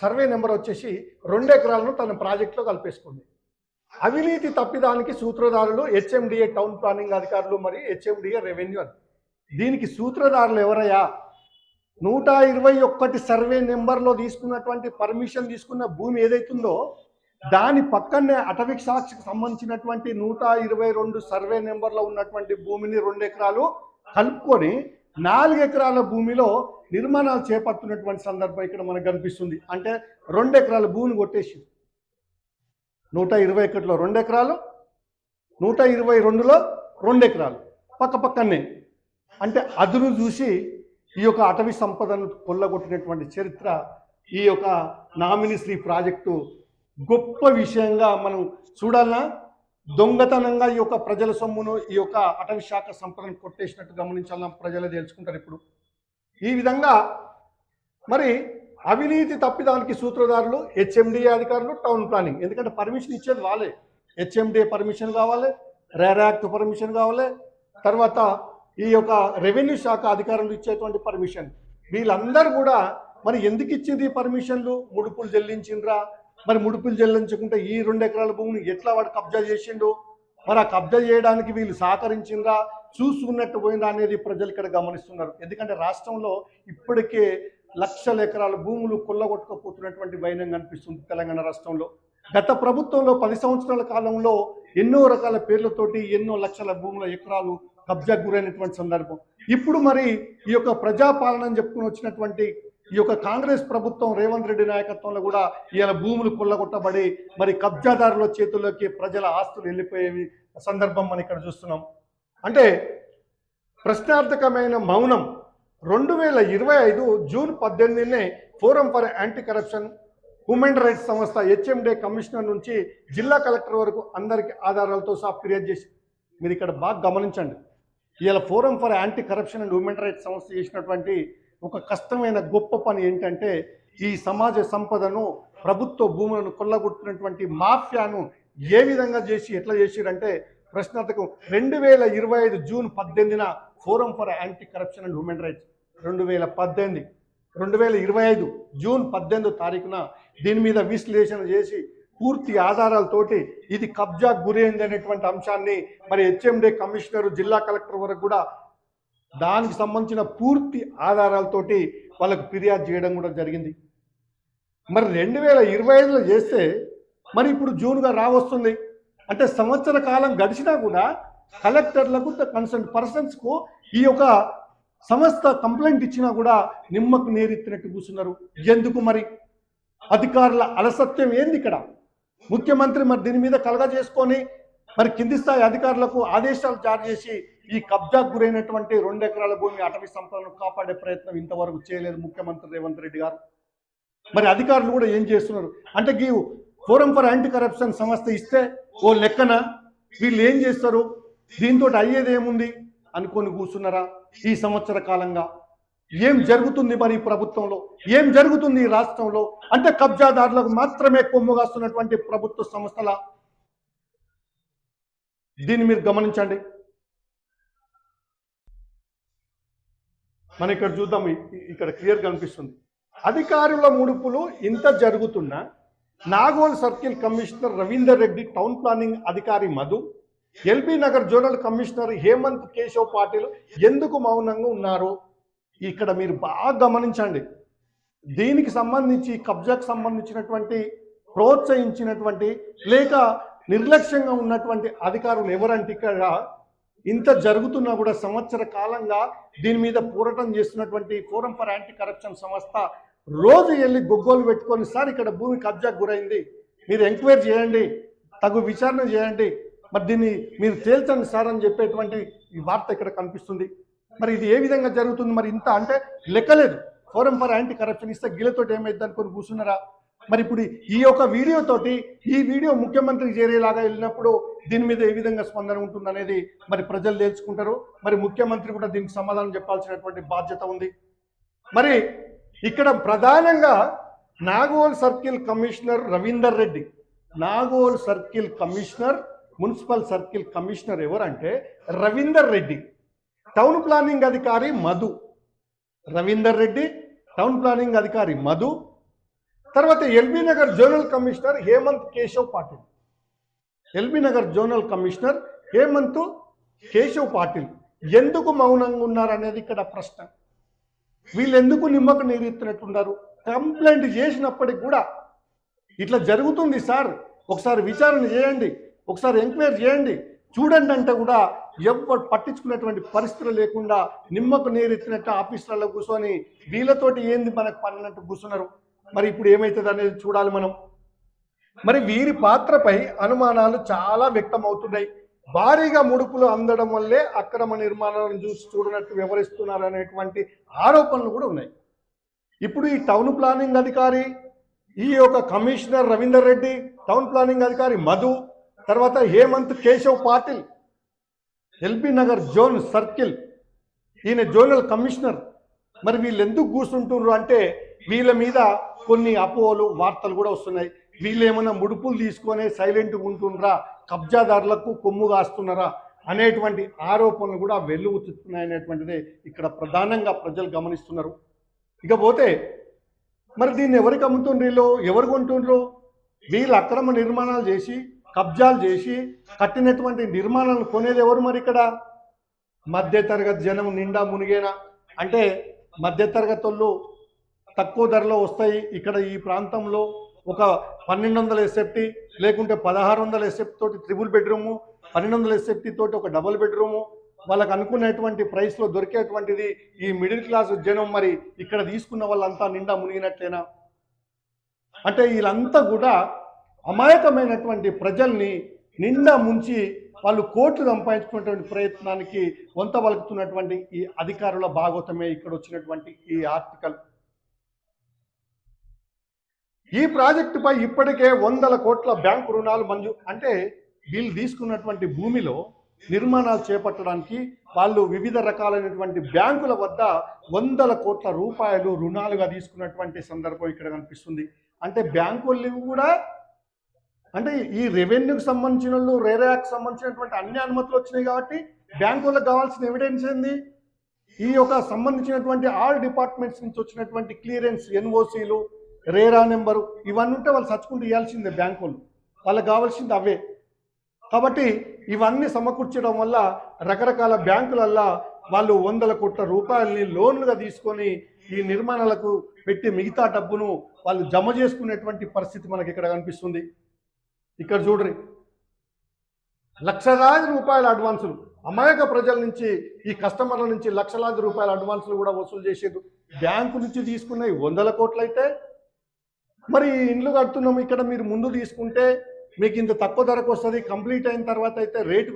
A: సర్వే నెంబర్ వచ్చేసి 2 ఎకరాలను తన ప్రాజెక్టులో కలిపేసుకుంది. అవినీతి తప్పిదానికి సూత్రధారులు హెచ్ఎండిఏ టౌన్ ప్లానింగ్ అధికారులు మరియు హెచ్ఎండిఏ రెవెన్యూ. దీనికి సూత్రధారులు ఎవరయ్యా? 121 సర్వే నెంబర్లో తీసుకున్నటువంటి పర్మిషన్ తీసుకున్న భూమి ఏదైతుందో దాని పక్కనే అటవీ శాఖకు సంబంధించినటువంటి 122 సర్వే నెంబర్లో ఉన్నటువంటి భూమిని 2 ఎకరాలు కలుపుకొని 4 ఎకరాల భూమిలో నిర్మాణాలు చేపడుతున్నటువంటి సందర్భం ఇక్కడ మనకు కనిపిస్తుంది. అంటే 2 ఎకరాల భూమిని కొట్టేసి 121లో 2 ఎకరాలు, 122లో 2 ఎకరాలు పక్క పక్కనే. అంటే అదును చూసి ఈ యొక్క అటవీ సంపదను కొల్లగొట్టినటువంటి చరిత్ర ఈ యొక్క నామినిశ్రీ ప్రాజెక్టు గొప్ప విషయంగా మనం చూడాలన్నా. దొంగతనంగా ఈ యొక్క ప్రజల సొమ్మును ఈ యొక్క అటవీ శాఖ సంపదను కొట్టేసినట్టు గమనించాలన్నా ప్రజలే తెలుసుకుంటారు ఇప్పుడు. ఈ విధంగా మరి అవినీతి తప్పిదానికి సూత్రధారులు హెచ్ఎండిఏ అధికారులు, టౌన్ ప్లానింగ్. ఎందుకంటే పర్మిషన్ ఇచ్చేది వాళ్ళే. హెచ్ఎండిఏ పర్మిషన్ కావాలి, రేరా యాక్ట్ పర్మిషన్ కావాలి, తర్వాత ఈ యొక్క రెవెన్యూ శాఖ అధికారులు ఇచ్చేటువంటి పర్మిషన్. వీళ్ళందరూ కూడా మరి ఎందుకు ఇచ్చింది పర్మిషన్లు? ముడుపులు చెల్లించిండ్రా? మరి ముడుపులు చెల్లించకుంటే ఈ 2 ఎకరాల భూమిని ఎట్లా వాడు కబ్జా చేసిండు? మరి ఆ కబ్జా చేయడానికి వీళ్ళు సహకరించిండ్రా, చూసుకున్నట్టు పోయిందా అనేది ప్రజలు ఇక్కడ గమనిస్తున్నారు. ఎందుకంటే రాష్ట్రంలో ఇప్పటికే లక్షల ఎకరాల భూములు కొల్లగొట్టుకుపోతున్నటువంటి వైనం కనిపిస్తుంది తెలంగాణ రాష్ట్రంలో. గత ప్రభుత్వంలో 10 సంవత్సరాల కాలంలో ఎన్నో రకాల పేర్లతోటి ఎన్నో లక్షల భూముల ఎకరాలు కబ్జాకు గురైనటువంటి సందర్భం. ఇప్పుడు మరి ఈ యొక్క ప్రజాపాలన అని చెప్పుకుని వచ్చినటువంటి ఈ యొక్క కాంగ్రెస్ ప్రభుత్వం రేవంత్ రెడ్డి నాయకత్వంలో కూడా ఇవాళ భూములు కొల్లగొట్టబడి మరి కబ్జాదారుల చేతుల్లోకి ప్రజల ఆస్తులు వెళ్ళిపోయేవి సందర్భం మనం ఇక్కడ చూస్తున్నాం. అంటే ప్రశ్నార్థకమైన మౌనం. 2025 జూన్ 18నే forum for anti corruption human rights సంస్థ హెచ్ఎండే కమిషనర్ నుంచి జిల్లా కలెక్టర్ వరకు అందరికీ ఆధారాలతో సహా ఫిర్యాదు చేసి, మీరు ఇక్కడ బాగా గమనించండి, ఇవాళ forum for anti corruption and human rights సంస్థ చేసినటువంటి ఒక కష్టమైన గొప్ప పని ఏంటంటే ఈ సమాజ సంపదను ప్రభుత్వ భూములను కొల్లగొట్టినటువంటి మాఫియాను ఏ విధంగా చేసి ఎట్లా చేసిరంటే ప్రశ్నార్థకం. 2025 జూన్ 18న forum for anti corruption and human rights 2025 June 18 తారీఖున దీని మీద విశ్లేషణ చేసి పూర్తి ఆధారాలతోటి ఇది కబ్జాకు గురైంది అనేటువంటి అంశాన్ని మరి హెచ్ఎండే కమిషనర్ జిల్లా కలెక్టర్ వరకు కూడా దానికి సంబంధించిన పూర్తి ఆధారాలతోటి వాళ్ళకు ఫిర్యాదు చేయడం కూడా జరిగింది. మరి 2025లో చేస్తే మరి ఇప్పుడు జూన్గా రావస్తుంది అంటే సంవత్సర కాలం గడిచినా కూడా కలెక్టర్లకు కన్సర్న్ పర్సన్స్కు ఈ యొక్క సంస్థ కంప్లైంట్ ఇచ్చినా కూడా నిమ్మకు నీరెత్తినట్టు కూర్చున్నారు. ఎందుకు మరి అధికారుల అలసత్యం ఏంది ఇక్కడ? ముఖ్యమంత్రి మరి దీని మీద కలగా చేసుకొని మరి కింది స్థాయి అధికారులకు ఆదేశాలు జారీ చేసి ఈ కబ్జాకు గురైనటువంటి 2 ఎకరాల భూమి అటవీ సంపదను కాపాడే ప్రయత్నం ఇంతవరకు చేయలేదు ముఖ్యమంత్రి రేవంత్ రెడ్డి గారు. మరి అధికారులు కూడా ఏం చేస్తున్నారు అంటే ఈ ఫోరం ఫర్ యాంటీ కరప్షన్ సంస్థ ఇస్తే ఓ లెక్కన వీళ్ళు ఏం చేస్తారు, దీంతో అయ్యేది ఏముంది అనుకొని కూర్చున్నారా? ఈ సంవత్సర కాలంగా ఏం జరుగుతుంది మరి ప్రభుత్వంలో, ఏం జరుగుతుంది ఈ రాష్ట్రంలో? అంటే కబ్జాదారులకు మాత్రమే కొమ్ముగాస్తున్నటువంటి ప్రభుత్వ సంస్థల దీన్ని మీరు గమనించండి. మనం ఇక్కడ చూద్దాం, ఇక్కడ క్లియర్ కనిపిస్తుంది. అధికారుల ముడుపులు ఇంత జరుగుతున్నా Nagole circle commissioner Ravinder Reddy, town planning అధికారి Madhu, LB Nagar zonal commissioner Hemant Keshav Patil ఎందుకు మౌనంగా ఉన్నారు? ఇక్కడ మీరు బాగా గమనించండి. దీనికి సంబంధించి కబ్జాకు సంబంధించినటువంటి ప్రోత్సహించినటువంటి లేక నిర్లక్ష్యంగా ఉన్నటువంటి అధికారులు ఎవరంటే ఇక్కడ ఇంత జరుగుతున్నా కూడా సంవత్సర కాలంగా దీని మీద పోరాటం చేస్తున్నటువంటి ఫోరం ఫర్ యాంటీ కరప్షన్ సంస్థ రోజు వెళ్ళి గొగ్గోలు పెట్టుకొని, సార్ ఇక్కడ భూమి కబ్జాకు గురైంది, మీరు ఎంక్వైరీ చేయండి, తగు విచారణ చేయండి, మరి దీన్ని మీరు తేల్చండి సార్ అని చెప్పేటువంటి ఈ వార్త ఇక్కడ కనిపిస్తుంది. మరి ఇది ఏ విధంగా జరుగుతుంది? మరి ఇంత అంటే లెక్కలేదు. ఫోరం ఫర్ యాంటీ కరప్షన్ ఇస్తే గిలతోటి ఏమైంది అనుకొని కూర్చున్నారా? మరి ఇప్పుడు ఈ యొక్క వీడియోతోటి ఈ వీడియో ముఖ్యమంత్రికి చేరేలాగా వెళ్ళినప్పుడు దీని మీద ఏ విధంగా స్పందన ఉంటుంది అనేది మరి ప్రజలు తెలుసుకుంటారు. మరి ముఖ్యమంత్రి కూడా దీనికి సమాధానం చెప్పాల్సినటువంటి బాధ్యత ఉంది. మరి ఇక్కడ ప్రధానంగా Nagole circle commissioner Ravinder Reddy, Nagole circle commissioner, municipal circle commissioner ఎవరంటే రవీందర్ రెడ్డి, టౌన్ ప్లానింగ్ అధికారి మధు, రవీందర్ రెడ్డి టౌన్ ప్లానింగ్ అధికారి మధు, తర్వాత LB Nagar zonal commissioner Hemant Keshav Patil, LB Nagar zonal commissioner Hemant Keshav Patil ఎందుకు మౌనంగా ఉన్నారు అనేది ఇక్కడ ప్రశ్న. వీళ్ళు ఎందుకు నిమ్మకు నీరెత్తినట్టున్నారు? కంప్లైంట్ చేసినప్పటికి కూడా ఇట్లా జరుగుతుంది సార్, ఒకసారి విచారణ చేయండి, ఒకసారి ఎంక్వైరీ చేయండి, చూడండి అంటే కూడా ఎవరు పట్టించుకునేటువంటి పరిస్థితులు లేకుండా నిమ్మకు నీరెత్తినట్టు ఆఫీసులలో కూర్చొని వీళ్ళతోటి ఏంది మనకు పన్నట్టు కూర్చున్నారు. మరి ఇప్పుడు ఏమవుతుంది అనేది చూడాలి మనం. మరి వీరి పాత్రపై అనుమానాలు చాలా వ్యక్తం అవుతున్నాయి. భారీగా ముడుపులు అందడం వల్లే అక్రమ నిర్మాణాలను చూసి చూడనట్టు వ్యవహరిస్తున్నారు అనేటువంటి ఆరోపణలు కూడా ఉన్నాయి. ఇప్పుడు ఈ టౌన్ ప్లానింగ్ అధికారి, ఈ యొక్క commissioner Ravinder Reddy, town planning అధికారి మధు, తర్వాత Hemant Keshav Patil, LB Nagar zone circle ఈయన జోనల్ కమిషనర్, మరి వీళ్ళు ఎందుకు కూర్చుంటున్నారు అంటే వీళ్ళ మీద కొన్ని అపోహలు వార్తలు కూడా వస్తున్నాయి. వీళ్ళు ఏమైనా ముడుపులు తీసుకొని సైలెంట్గా ఉంటుండ్రా, కబ్జాదారులకు కొమ్ము కాస్తున్నారా అనేటువంటి ఆరోపణలు కూడా వెల్లువెత్తుతున్నాయి అనేటువంటిదే ఇక్కడ ప్రధానంగా ప్రజలు గమనిస్తున్నారు. ఇకపోతే మరి దీన్ని ఎవరికి అమ్ముతుండ్రు, ఎవరు కొంటుండ్రు? వీళ్ళు అక్రమ నిర్మాణాలు చేసి కబ్జాలు చేసి కట్టినటువంటి నిర్మాణాలను కొనేది ఎవరు? మరి ఇక్కడ మధ్యతరగతి జనం నిండా మునిగేనా? అంటే మధ్యతరగతి వాళ్ళు తక్కువ ధరలో వస్తాయి, ఇక్కడ ఈ ప్రాంతంలో ఒక 1200 ఎస్ఎఫ్టీ లేకుంటే 1600 ఎస్ఎఫ్టీ తోటి ట్రిపుల్ బెడ్రూము, 1200 ఎస్ఎఫ్టీ తోటి ఒక డబుల్ బెడ్రూము, వాళ్ళకు అనుకునేటువంటి ప్రైస్లో దొరికేటువంటిది ఈ మిడిల్ క్లాస్ జనం మరి ఇక్కడ తీసుకున్న వాళ్ళంతా నిండా మునిగినట్లేనా? అంటే వీళ్ళంతా కూడా అమాయకమైనటువంటి ప్రజల్ని నిండా ముంచి వాళ్ళు కోట్లు సంపాదించుకున్నటువంటి ప్రయత్నానికి వంత పలుకుతున్నటువంటి ఈ అధికారుల భాగోతమే ఇక్కడ వచ్చినటువంటి ఈ ఆర్టికల్. ఈ ప్రాజెక్టుపై ఇప్పటికే 100 కోట్ల బ్యాంకు రుణాలు అంటే వీళ్ళు తీసుకున్నటువంటి భూమిలో నిర్మాణాలు చేపట్టడానికి వాళ్ళు వివిధ రకాలైనటువంటి బ్యాంకుల వద్ద 100 కోట్ల రూపాయలు రుణాలుగా తీసుకున్నటువంటి సందర్భం ఇక్కడ కనిపిస్తుంది. అంటే బ్యాంకులు కూడా అంటే ఈ రెవెన్యూకి సంబంధించిన వాళ్ళు, రేరాకి సంబంధించినటువంటి అన్ని అనుమతులు వచ్చినాయి కాబట్టి బ్యాంకులకు కావాల్సిన ఎవిడెన్స్ ఏంది? ఈ యొక్క సంబంధించినటువంటి ఆల్ డిపార్ట్మెంట్స్ నుంచి వచ్చినటువంటి క్లియరెన్స్, ఎన్ఓసీలు, రేరా నెంబరు ఇవన్నీ ఉంటే వాళ్ళు సచ్చుకుంటూ ఇవ్వాల్సిందే బ్యాంకులు, వాళ్ళకి కావాల్సింది అవే. కాబట్టి ఇవన్నీ సమకూర్చడం వల్ల రకరకాల బ్యాంకులల్లో వాళ్ళు 100 కోట్ల రూపాయలని లోన్లుగా తీసుకొని ఈ నిర్మాణాలకు పెట్టి మిగతా డబ్బును వాళ్ళు జమ చేసుకునేటువంటి పరిస్థితి మనకి ఇక్కడ కనిపిస్తుంది. ఇక్కడ చూడ్రి, లక్షలాది రూపాయల అడ్వాన్సులు అమాయక ప్రజల నుంచి, ఈ కస్టమర్ల నుంచి లక్షలాది రూపాయల అడ్వాన్సులు కూడా వసూలు చేసేది. బ్యాంకు నుంచి తీసుకున్నవి 100 కోట్లు అయితే మరి ఇండ్లు కడుతున్నాము ఇక్కడ మీరు ముందు తీసుకుంటే మీకు ఇంత తక్కువ ధరకు వస్తుంది, కంప్లీట్ అయిన తర్వాత అయితే రేటు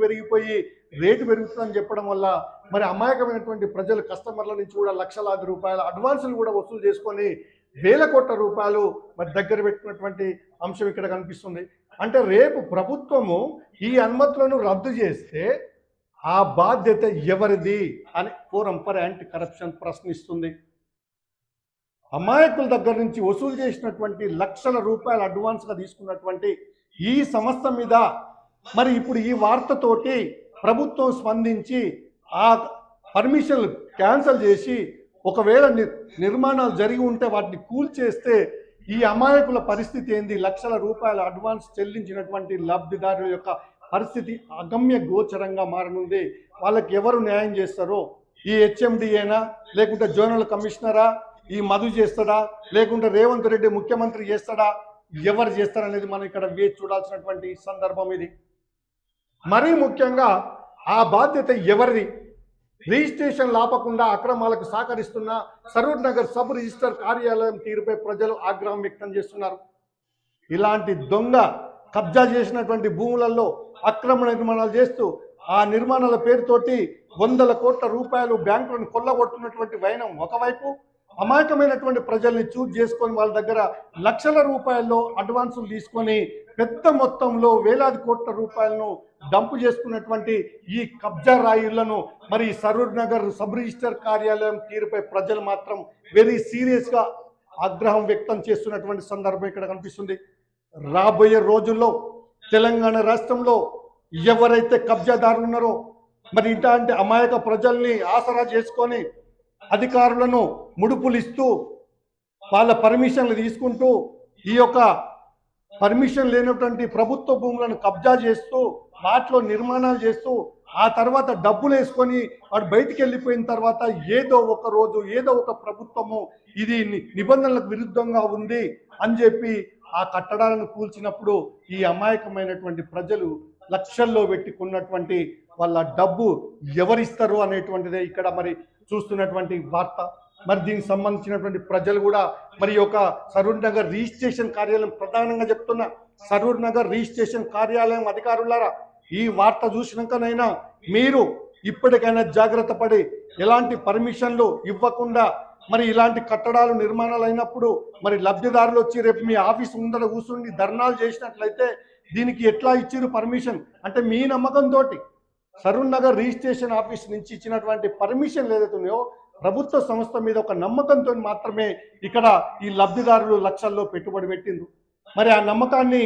A: పెరుగుతుందని చెప్పడం వల్ల మరి అమాయకమైనటువంటి ప్రజలు, కస్టమర్ల నుంచి కూడా లక్షలాది రూపాయల అడ్వాన్సులు కూడా వసూలు చేసుకొని 1000 కోట్ల రూపాయలు మరి దగ్గర పెట్టుకున్నటువంటి అంశం ఇక్కడ కనిపిస్తుంది. అంటే రేపు ప్రభుత్వము ఈ అనుమతులను రద్దు చేస్తే ఆ బాధ్యత ఎవరిది అని ఫోరం ఫర్ యాంటీ కరప్షన్ ప్రశ్నిస్తుంది. అమాయకుల దగ్గర నుంచి వసూలు చేసినటువంటి లక్షల రూపాయల అడ్వాన్స్గా తీసుకున్నటువంటి ఈ సంస్థ మీద మరి ఇప్పుడు ఈ వార్తతోటి ప్రభుత్వం స్పందించి ఆ పర్మిషన్లు క్యాన్సిల్ చేసి ఒకవేళ నిర్మాణాలు జరిగి ఉంటే వాటిని కూల్చేస్తే ఈ అమాయకుల పరిస్థితి ఏంది? లక్షల రూపాయల అడ్వాన్స్ చెల్లించినటువంటి లబ్ధిదారుల యొక్క పరిస్థితి అగమ్య గోచరంగా మారనుంది. వాళ్ళకి ఎవరు న్యాయం చేస్తారో, ఈ హెచ్ఎండిఏనా లేకుంటే జోనల్ కమిషనరా, ఈ మధు చేస్తాడా లేకుంటే రేవంత్ రెడ్డి ముఖ్యమంత్రి చేస్తాడా, ఎవరు చేస్తారనేది మనం ఇక్కడ వేచి చూడాల్సినటువంటి సందర్భం ఇది. మరీ ముఖ్యంగా ఆ బాధ్యత ఎవరిది? రిజిస్ట్రేషన్ లాపకుండా అక్రమాలకు సహకరిస్తున్న సరూర్ నగర్ సబ్ రిజిస్టర్ కార్యాలయం తీరుపై ప్రజలు ఆగ్రహం వ్యక్తం చేస్తున్నారు. ఇలాంటి దొంగ కబ్జా చేసినటువంటి భూములలో అక్రమ నిర్మాణాలు చేస్తూ ఆ నిర్మాణాల పేరుతోటి 100 కోట్ల రూపాయలు బ్యాంకులను కొల్లగొడుతున్నటువంటి వైనం ఒకవైపు, అమాయకమైనటువంటి ప్రజల్ని చూజ్ చేసుకొని వాళ్ళ దగ్గర లక్షల రూపాయల్లో అడ్వాన్సులు తీసుకొని పెద్ద మొత్తంలో వేలాది కోట్ల రూపాయలను డంపు చేసుకున్నటువంటి ఈ కబ్జా రాయిళ్లను మరి సరూర్ నగర్ సబ్ రిజిస్టర్ కార్యాలయం తీరుపై ప్రజలు మాత్రం వెరీ సీరియస్గా ఆగ్రహం వ్యక్తం చేస్తున్నటువంటి సందర్భం ఇక్కడ కనిపిస్తుంది. రాబోయే రోజుల్లో తెలంగాణ రాష్ట్రంలో ఎవరైతే కబ్జాదారులు ఉన్నారో మరి ఇట్లాంటి అమాయక ప్రజల్ని ఆసరా చేసుకొని అధికారులను ముడుపులు ఇస్తూ వాళ్ళ పర్మిషన్లు తీసుకుంటూ ఈ యొక్క పర్మిషన్ లేనటువంటి ప్రభుత్వ భూములను కబ్జా చేస్తూ వాటిలో నిర్మాణాలు చేస్తూ ఆ తర్వాత డబ్బులు వేసుకొని వాడు బయటికి వెళ్ళిపోయిన తర్వాత ఏదో ఒక రోజు ఏదో ఒక ప్రభుత్వము ఇది నిబంధనలకు విరుద్ధంగా ఉంది అని చెప్పి ఆ కట్టడాలను కూల్చినప్పుడు ఈ అమాయకమైనటువంటి ప్రజలు లక్షల్లో పెట్టుకున్నటువంటి వాళ్ళ డబ్బు ఎవరిస్తారు అనేటువంటిదే ఇక్కడ మరి చూస్తున్నటువంటి వార్త. మరి దీనికి సంబంధించినటువంటి ప్రజలు కూడా మరి ఒక సరూర్ నగర్ రిజిస్ట్రేషన్ కార్యాలయం, ప్రధానంగా చెప్తున్నా సరూర్ నగర్ రిజిస్ట్రేషన్ కార్యాలయం అధికారులారా, ఈ వార్త చూసినాకనైనా మీరు ఇప్పటికైనా జాగ్రత్త పడి ఎలాంటి పర్మిషన్లు ఇవ్వకుండా మరి ఇలాంటి కట్టడాలు నిర్మాణాలు అయినప్పుడు మరి లబ్ధిదారులు వచ్చి రేపు మీ ఆఫీస్ ముందర కూర్చుని ధర్నాలు చేసినట్లయితే దీనికి ఎట్లా ఇచ్చిరు పర్మిషన్? అంటే మీ నమ్మకంతో సరూర్ నగర్ రిజిస్ట్రేషన్ ఆఫీస్ నుంచి ఇచ్చినటువంటి పర్మిషన్ ఏదైతున్నాయో ప్రభుత్వ సంస్థ మీద ఒక నమ్మకంతో మాత్రమే ఇక్కడ ఈ లబ్ధిదారులు లక్షల్లో పెట్టుబడి పెట్టింది. మరి ఆ నమ్మకాన్ని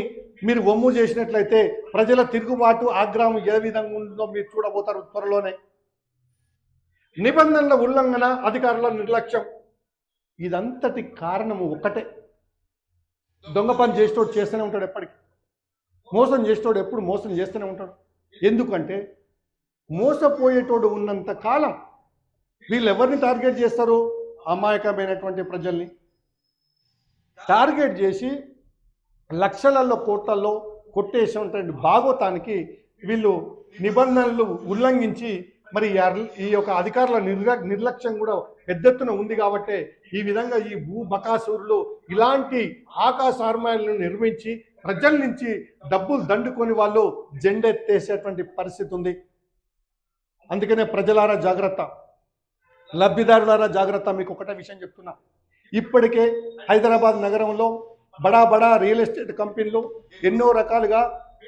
A: మీరు వమ్ము చేసినట్లయితే ప్రజల తిరుగుబాటు, ఆగ్రహం ఏ విధంగా ఉందో మీరు చూడబోతారు త్వరలోనే. నిబంధనల ఉల్లంఘన, అధికారుల నిర్లక్ష్యం, ఇదంతటి కారణము ఒకటే. దొంగ పని చేసేటోడు చేస్తూనే ఉంటాడు, ఎప్పటికీ మోసం చేసేటోడు ఎప్పుడు మోసం చేస్తూనే ఉంటాడు. ఎందుకంటే మోసపోయేటోడు ఉన్నంత కాలం వీళ్ళు ఎవరిని టార్గెట్ చేస్తారు? అమాయకమైనటువంటి ప్రజల్ని టార్గెట్ చేసి లక్షలలో కోట్లలో కొట్టేసినటువంటి భాగవతానికి వీళ్ళు నిబంధనలు ఉల్లంఘించి మరి ఈ యొక్క అధికారుల నిర్లక్ష్యం కూడా పెద్ద ఎత్తున ఉంది కాబట్టి ఈ విధంగా ఈ భూ బకాసురులు ఇలాంటి ఆకాశ ఆర్మాయాలను నిర్మించి ప్రజల నుంచి డబ్బులు దండుకొని వాళ్ళు జెండెత్తేసేటువంటి పరిస్థితి ఉంది. అందుకనే ప్రజలారా జాగ్రత్త, లబ్ధిదారులారా జాగ్రత్త. మీకు ఒకటే విషయం చెప్తున్నా, ఇప్పటికే హైదరాబాద్ నగరంలో బడా బడా రియల్ ఎస్టేట్ కంపెనీలు ఎన్నో రకాలుగా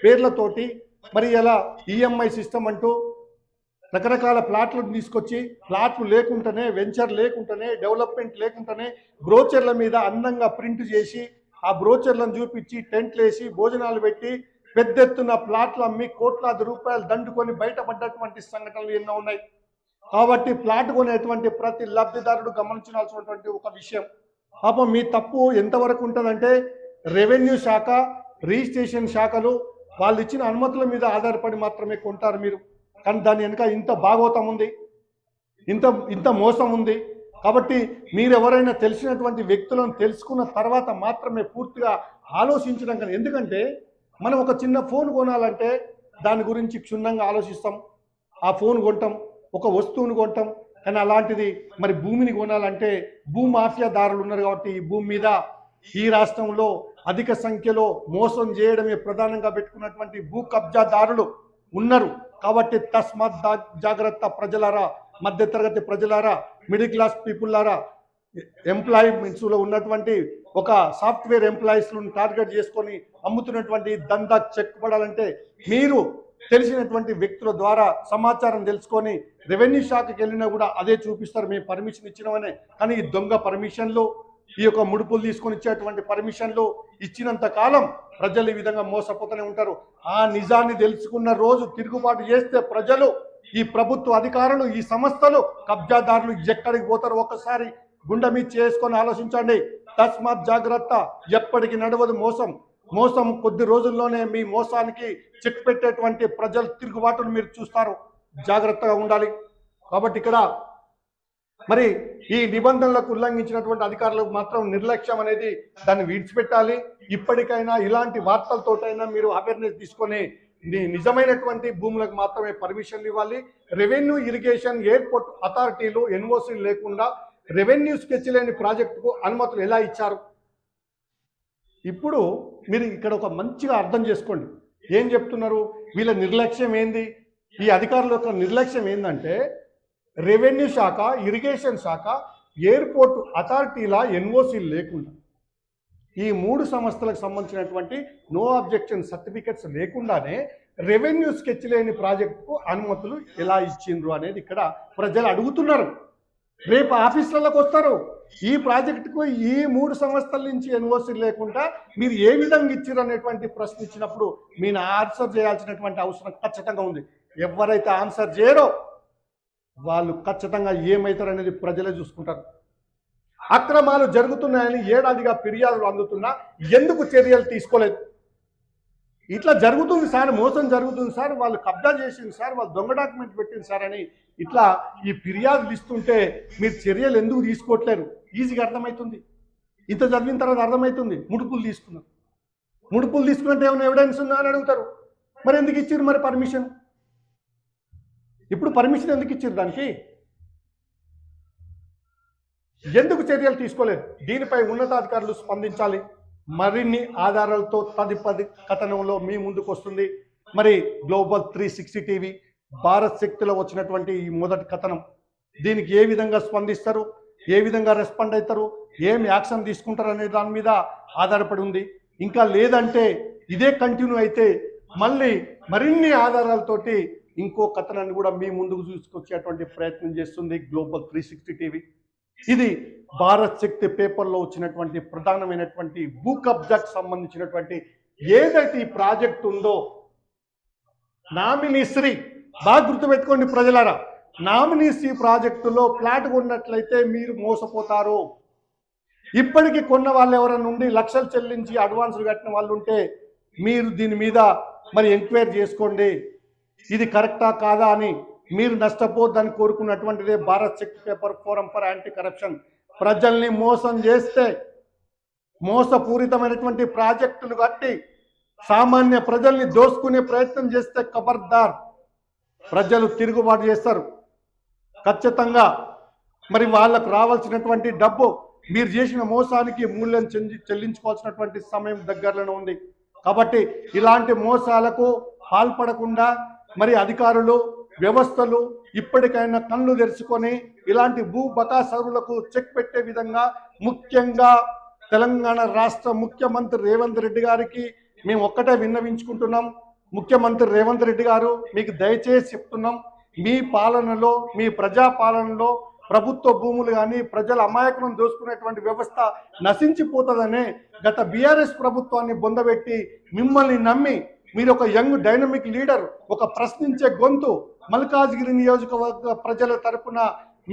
A: పేర్లతోటి మరి ఇలా ఈఎంఐ సిస్టమ్ అంటూ రకరకాల ప్లాట్లను తీసుకొచ్చి ప్లాట్లు లేకుండానే, వెంచర్ లేకుండానే, డెవలప్మెంట్ లేకుండానే బ్రోచర్ల మీద అందంగా ప్రింట్ చేసి ఆ బ్రోచర్లను చూపించి టెంట్లు వేసి భోజనాలు పెట్టి పెద్ద ఎత్తున ప్లాట్లు అమ్మి కోట్లాది రూపాయలు దండుకొని బయటపడ్డటువంటి సంఘటనలు ఎన్నో ఉన్నాయి. కాబట్టి ప్లాట్ కొనేటువంటి ప్రతి లబ్ధిదారుడు గమనించాల్సినటువంటి ఒక విషయం, పాపం మీ తప్పు ఎంతవరకు ఉంటుందంటే రెవెన్యూ శాఖ, రిజిస్ట్రేషన్ శాఖలు వాళ్ళు ఇచ్చిన అనుమతుల మీద ఆధారపడి మాత్రమే కొంటారు మీరు. కానీ దాని వెనుక ఇంత భాగవతం ఉంది, ఇంత మోసం ఉంది. కాబట్టి మీరు ఎవరైనా తెలిసినటువంటి వ్యక్తులను తెలుసుకున్న తర్వాత మాత్రమే పూర్తిగా ఆలోచించడం కానీ. ఎందుకంటే మనం ఒక చిన్న ఫోన్ కొనాలంటే దాని గురించి క్షుణ్ణంగా ఆలోచిస్తాం, ఆ ఫోన్ కొంటాం, ఒక వస్తువును కొంటాం. కానీ అలాంటిది మరి భూమిని కొనాలంటే భూమాఫియాదారులు ఉన్నారు. కాబట్టి ఈ భూమి మీద ఈ రాష్ట్రంలో అధిక సంఖ్యలో మోసం చేయడమే ప్రధానంగా పెట్టుకున్నటువంటి భూ కబ్జాదారులు ఉన్నారు. కాబట్టి తస్మాత్ జాగ్రత్త ప్రజలారా, మధ్యతరగతి ప్రజలారా, మిడిల్ క్లాస్ పీపుల్లారా, ఎంప్లాయ్మెంట్స్లో ఉన్నటువంటి ఒక సాఫ్ట్వేర్ ఎంప్లాయీస్లను టార్గెట్ చేసుకొని అమ్ముతున్నటువంటి దందా చెక్కుపడాలంటే మీరు తెలిసినటువంటి వ్యక్తుల ద్వారా సమాచారం తెలుసుకొని రెవెన్యూ శాఖకి వెళ్ళినా కూడా అదే చూపిస్తారు, మేము పర్మిషన్ ఇచ్చినామనే. కానీ ఈ దొంగ పర్మిషన్లు, ఈ యొక్క ముడుపులు తీసుకొని ఇచ్చేటువంటి పర్మిషన్లు ఇచ్చినంత కాలం ప్రజలు ఈ విధంగా మోసపోతూనే ఉంటారు. ఆ నిజాన్ని తెలుసుకున్న రోజు తిరుగుబాటు చేస్తే ప్రజలు, ఈ ప్రభుత్వ అధికారులు, ఈ సంస్థలు, కబ్జాదారులు ఎక్కడికి పోతారు ఒక్కసారి గుండె మీద చేసుకొని ఆలోచించండి. తస్మాత్ జాగ్రత్త, ఎప్పటికీ నడవదు మోసం కొద్ది రోజుల్లోనే మీ మోసానికి చెక్ పెట్టేటువంటి ప్రజలు తిరుగుబాటును మీరు చూస్తారు. జాగ్రత్తగా ఉండాలి. కాబట్టి ఇక్కడ మరి ఈ నిబంధనలకు ఉల్లంఘించినటువంటి అధికారులకు మాత్రం నిర్లక్ష్యం అనేది దాన్ని విడిచిపెట్టాలి. ఇప్పటికైనా ఇలాంటి వార్తలతోటైనా మీరు అవేర్నెస్ తీసుకొని నిజమైనటువంటి భూములకు మాత్రమే పర్మిషన్లు ఇవ్వాలి. రెవెన్యూ, ఇరిగేషన్, ఎయిర్పోర్ట్ అథారిటీలు ఎన్ఓసీ లేకుండా రెవెన్యూ స్కెచ్ లేని ప్రాజెక్టుకు అనుమతులు ఎలా ఇచ్చారు? ఇప్పుడు మీరు ఇక్కడ ఒక మంచిగా అర్థం చేసుకోండి, ఏం చెప్తున్నారు, వీళ్ళ నిర్లక్ష్యం ఏంది, ఈ అధికారుల యొక్క నిర్లక్ష్యం ఏంటంటే రెవెన్యూ శాఖ, ఇరిగేషన్ శాఖ, ఎయిర్పోర్ట్ అథారిటీల ఎన్ఓసీ లేకుండా, ఈ 3 సంస్థలకు సంబంధించినటువంటి నో అబ్జెక్షన్ సర్టిఫికెట్స్ లేకుండానే రెవెన్యూ స్కెచ్ లేని ప్రాజెక్టుకు అనుమతులు ఎలా ఇచ్చిండ్రు అనేది ఇక్కడ ప్రజలు అడుగుతున్నారు. రేపు ఆఫీసులకు వస్తారు, ఈ ప్రాజెక్టుకు ఈ 3 సంవత్సరాల నుంచి ఎన్ఓసీ లేకుండా మీరు ఏ విధంగా ఇచ్చారు అనేటువంటి ప్రశ్న ఇచ్చినప్పుడు మీరు ఆన్సర్ చేయాల్సినటువంటి అవసరం ఖచ్చితంగా ఉంది. ఎవరైతే ఆన్సర్ చేయరో వాళ్ళు ఖచ్చితంగా ఏమవుతారు అనేది ప్రజలే చూసుకుంటారు. అక్రమాలు జరుగుతున్నాయని ఏడాదిగా ఫిర్యాదులు అందుతున్నా ఎందుకు చర్యలు తీసుకోలేదు? ఇట్లా జరుగుతుంది సార్, మోసం జరుగుతుంది సార్, వాళ్ళు కబ్జా చేసింది సార్, వాళ్ళు దొంగ డాక్యుమెంట్ పెట్టింది సార్ అని ఇట్లా ఈ ఫిర్యాదులు ఇస్తుంటే మీరు చర్యలు ఎందుకు తీసుకోవట్లేరు? ఈజీగా అర్థమవుతుంది. ఇంత చదివిన తర్వాత అర్థమవుతుంది. ముడుపులు తీసుకున్నట్టు ఏమైనా ఎవిడెన్స్ ఉందా అని అడుగుతారు. మరి ఎందుకు ఇచ్చారు మరి పర్మిషన్? ఇప్పుడు పర్మిషన్ ఎందుకు ఇచ్చారు? దానికి ఎందుకు చర్యలు తీసుకోలేదు? దీనిపై ఉన్నతాధికారులు స్పందించాలి. మరిన్ని ఆధారాలతో తదుపరి కథనంలో మీ ముందుకు వస్తుంది. మరి గ్లోబల్ 360 టీవీ భారత్ శక్తిలో వచ్చినటువంటి ఈ మొదటి కథనం, దీనికి ఏ విధంగా స్పందిస్తారు, ఏ విధంగా రెస్పాండ్ అవుతారు, ఏం యాక్షన్ తీసుకుంటారు అనే దాని మీద ఆధారపడి ఉంది. ఇంకా లేదంటే ఇదే కంటిన్యూ అయితే మళ్ళీ మరిన్ని ఆధారాలతోటి ఇంకో కథనాన్ని కూడా మీ ముందుకు తీసుకొచ్చేటువంటి ప్రయత్నం చేస్తుంది గ్లోబల్ 360 టీవీ. ఇది భారత్ శక్తి పేపర్లో వచ్చినటువంటి ప్రధానమైనటువంటి భూ కబ్జాకు సంబంధించినటువంటి ఏదైతే ఈ ప్రాజెక్ట్ ఉందో, నామినీశ్రీ, బాగా గుర్తుపెట్టుకోండి ప్రజలారా, నామినీశ్రీ ప్రాజెక్టులో ప్లాట్ కొన్నట్లయితే మీరు మోసపోతారు. ఇప్పటికీ కొన్న వాళ్ళు ఎవరైనా ఉండి లక్షలు చెల్లించి అడ్వాన్సులు కట్టిన వాళ్ళు ఉంటే మీరు దీని మీద మరి ఎంక్వైరీ చేసుకోండి, ఇది కరెక్టా కాదా అని. మీరు నష్టపోద్దని కోరుకున్నటువంటిదే Bharat Shakti paper forum for anti corruption. ప్రజల్ని మోసం చేస్తే మోసపూరితమైనటువంటి ప్రాజెక్టులు కట్టి సామాన్య ప్రజల్ని దోసుకునే ప్రయత్నం చేస్తే ఖబర్దార్, ప్రజలు తిరుగుబాటు చేస్తారు ఖచ్చితంగా. మరి వాళ్ళకు రావాల్సినటువంటి డబ్బు, మీరు చేసిన మోసానికి మూల్యం చెల్లించుకోవాల్సినటువంటి సమయం దగ్గరలోనే ఉంది. కాబట్టి ఇలాంటి మోసాలకు పాల్పడకుండా మరి అధికారులు, వ్యవస్థలు ఇప్పటికైనా కళ్ళు తెరుచుకొని ఇలాంటి భూ బకాసరులకు చెక్ పెట్టే విధంగా, ముఖ్యంగా తెలంగాణ రాష్ట్ర ముఖ్యమంత్రి రేవంత్ రెడ్డి గారికి మేము ఒక్కటే విన్నవించుకుంటున్నాం. ముఖ్యమంత్రి రేవంత్ రెడ్డి గారు, మీకు దయచేసి చెప్తున్నాం, మీ పాలనలో, మీ ప్రజా పాలనలో ప్రభుత్వ భూములు కానీ ప్రజల అమాయకులను దోసుకునేటువంటి వ్యవస్థ నశించిపోతుందనే గత బీఆర్ఎస్ ప్రభుత్వాన్ని బొందబెట్టి మిమ్మల్ని నమ్మి మీరు ఒక యంగ్ డైనమిక్ లీడర్, ఒక ప్రశ్నించే గొంతు, మల్కాజ్గిరి నియోజకవర్గ ప్రజల తరపున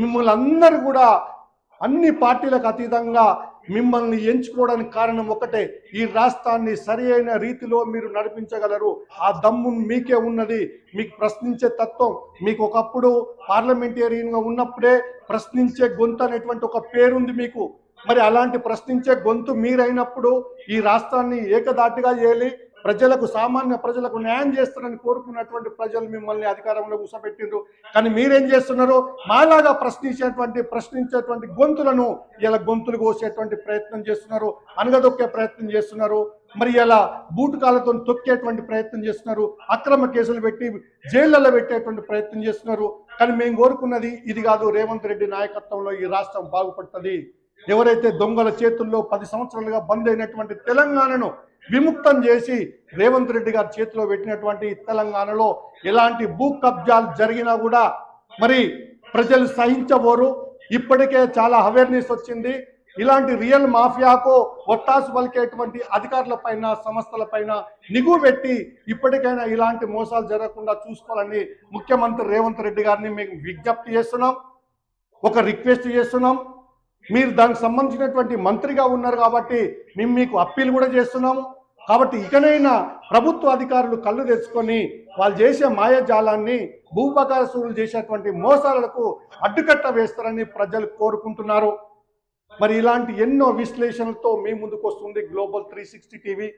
A: మిమ్మల్ని అందరూ కూడా అన్ని పార్టీలకు అతీతంగా మిమ్మల్ని ఎంచుకోవడానికి కారణం ఒకటే, ఈ రాష్ట్రాన్ని సరి అయిన రీతిలో మీరు నడిపించగలరు, ఆ దమ్ము మీకే ఉన్నది. మీకు ప్రశ్నించే తత్వం, మీకు ఒకప్పుడు పార్లమెంటేరియన్గా ఉన్నప్పుడే ప్రశ్నించే గొంతు అనేటువంటి ఒక పేరుంది మీకు. మరి అలాంటి ప్రశ్నించే గొంతు మీరైనప్పుడు ఈ రాష్ట్రాన్ని ఏకదాటిగా ఏలి ప్రజలకు, సామాన్య ప్రజలకు న్యాయం చేస్తారని కోరుకున్నటువంటి ప్రజలు మిమ్మల్ని అధికారంలో కూర్చోబెట్టిండ్రు. కానీ మీరేం చేస్తున్నారు? మాలాగా ప్రశ్నించేటువంటి గొంతులను ఇలా గొంతులు కోసేటువంటి ప్రయత్నం చేస్తున్నారు, అనగదొక్కే ప్రయత్నం చేస్తున్నారు. మరి ఇలా బూటకాలతో తొక్కేటువంటి ప్రయత్నం చేస్తున్నారు, అక్రమ కేసులు పెట్టి జైళ్లలో పెట్టేటువంటి ప్రయత్నం చేస్తున్నారు. కానీ మేము కోరుకున్నది ఇది కాదు. రేవంత్ రెడ్డి నాయకత్వంలో ఈ రాష్ట్రం బాగుపడుతుంది. ఎవరైతే దొంగల చేతుల్లో 10 సంవత్సరాలుగా బంద్ అయినటువంటి తెలంగాణను విముక్తం చేసి రేవంత్ రెడ్డి గారి చేతిలో పెట్టినటువంటి తెలంగాణలో ఎలాంటి భూ కబ్జాలు జరిగినా కూడా మరి ప్రజలు సహించబోరు. ఇప్పటికే చాలా అవేర్నెస్ వచ్చింది. ఇలాంటి రియల్ మాఫియాకు ఒత్తాసు పలికేటువంటి అధికారులపైన, సంస్థలపైన నిఘు పెట్టి ఇప్పటికైనా ఇలాంటి మోసాలు జరగకుండా చూసుకోవాలని ముఖ్యమంత్రి రేవంత్ రెడ్డి గారిని మేము విజ్ఞప్తి చేస్తున్నాం, ఒక రిక్వెస్ట్ చేస్తున్నాం. మీరు దానికి సంబంధించినటువంటి మంత్రిగా ఉన్నారు కాబట్టి మేము మీకు అప్పీల్ కూడా చేస్తున్నాము. కాబట్టి ఇకనైనా ప్రభుత్వ అధికారులు కళ్ళు తెచ్చుకొని వాళ్ళు చేసే మాయాజాలాన్ని, భూబకాసురులు చేసేటువంటి మోసాలకు అడ్డుకట్ట వేస్తారని ప్రజలు కోరుకుంటున్నారు. మరి ఇలాంటి ఎన్నో విశ్లేషణలతో మీ ముందుకు వస్తుంది గ్లోబల్ 360 టీవీ.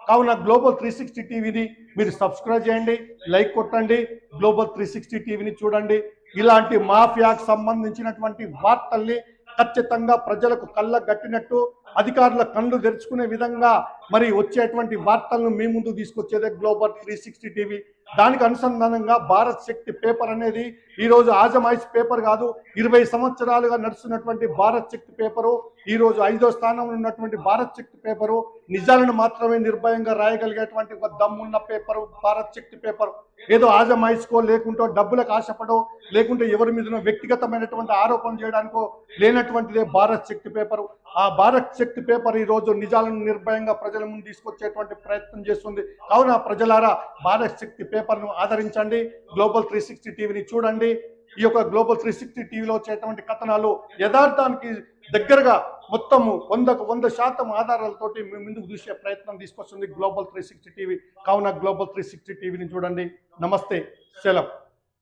A: కావున గ్లోబల్ 360 టీవీని మీరు సబ్స్క్రైబ్ చేయండి, లైక్ కొట్టండి, గ్లోబల్ 360 టీవీని చూడండి. ఇలాంటి మాఫియాకు సంబంధించినటువంటి వార్తల్ని ఖచ్చితంగా ప్రజలకు కళ్ళ గట్టినట్టు, అధికారుల కళ్ళు తెరుచుకునే విధంగా మరి వచ్చేటువంటి వార్తలను మీ ముందు తీసుకొచ్చేదే గ్లోబల్ 360 టీవీ. దానికి అనుసంధానంగా భారత్ శక్తి పేపర్ అనేది ఈరోజు ఆజమాయిష్ పేపర్ కాదు, 20 సంవత్సరాలుగా నడుస్తున్నటువంటి భారత్ శక్తి పేపరు ఈరోజు 5వ స్థానంలో ఉన్నటువంటి భారత్ శక్తి పేపరు, నిజాలను మాత్రమే నిర్భయంగా రాయగలిగేటువంటి ఒక దమ్మున్న పేపరు భారత్ శక్తి పేపర్. ఏదో ఆజమాయిష్కో, లేకుంటో డబ్బులకు ఆశపడో, లేకుంటే ఎవరి మీదనో వ్యక్తిగతమైనటువంటి ఆరోపణ చేయడానికో లేనటువంటిదే భారత్ శక్తి పేపరు. ఆ భారత్ శక్తి పేపర్ ఈరోజు నిజాలను నిర్భయంగా ప్రజల ముందు తీసుకొచ్చేటువంటి ప్రయత్నం చేస్తుంది. కావున ప్రజలారా భారత్ శక్తి పేపర్ను ఆదరించండి, గ్లోబల్ 360 టీవీని చూడండి. ఈ యొక్క గ్లోబల్ 360 టీవీలో వచ్చేటువంటి కథనాలు యథార్థానికి దగ్గరగా మొత్తము 100కు 100% ఆధారాలతోటి మీ ముందుకు చూసే ప్రయత్నం తీసుకొస్తుంది గ్లోబల్ 360 టీవీ. కావున గ్లోబల్ 360 టీవీని చూడండి. నమస్తే, సెలవు.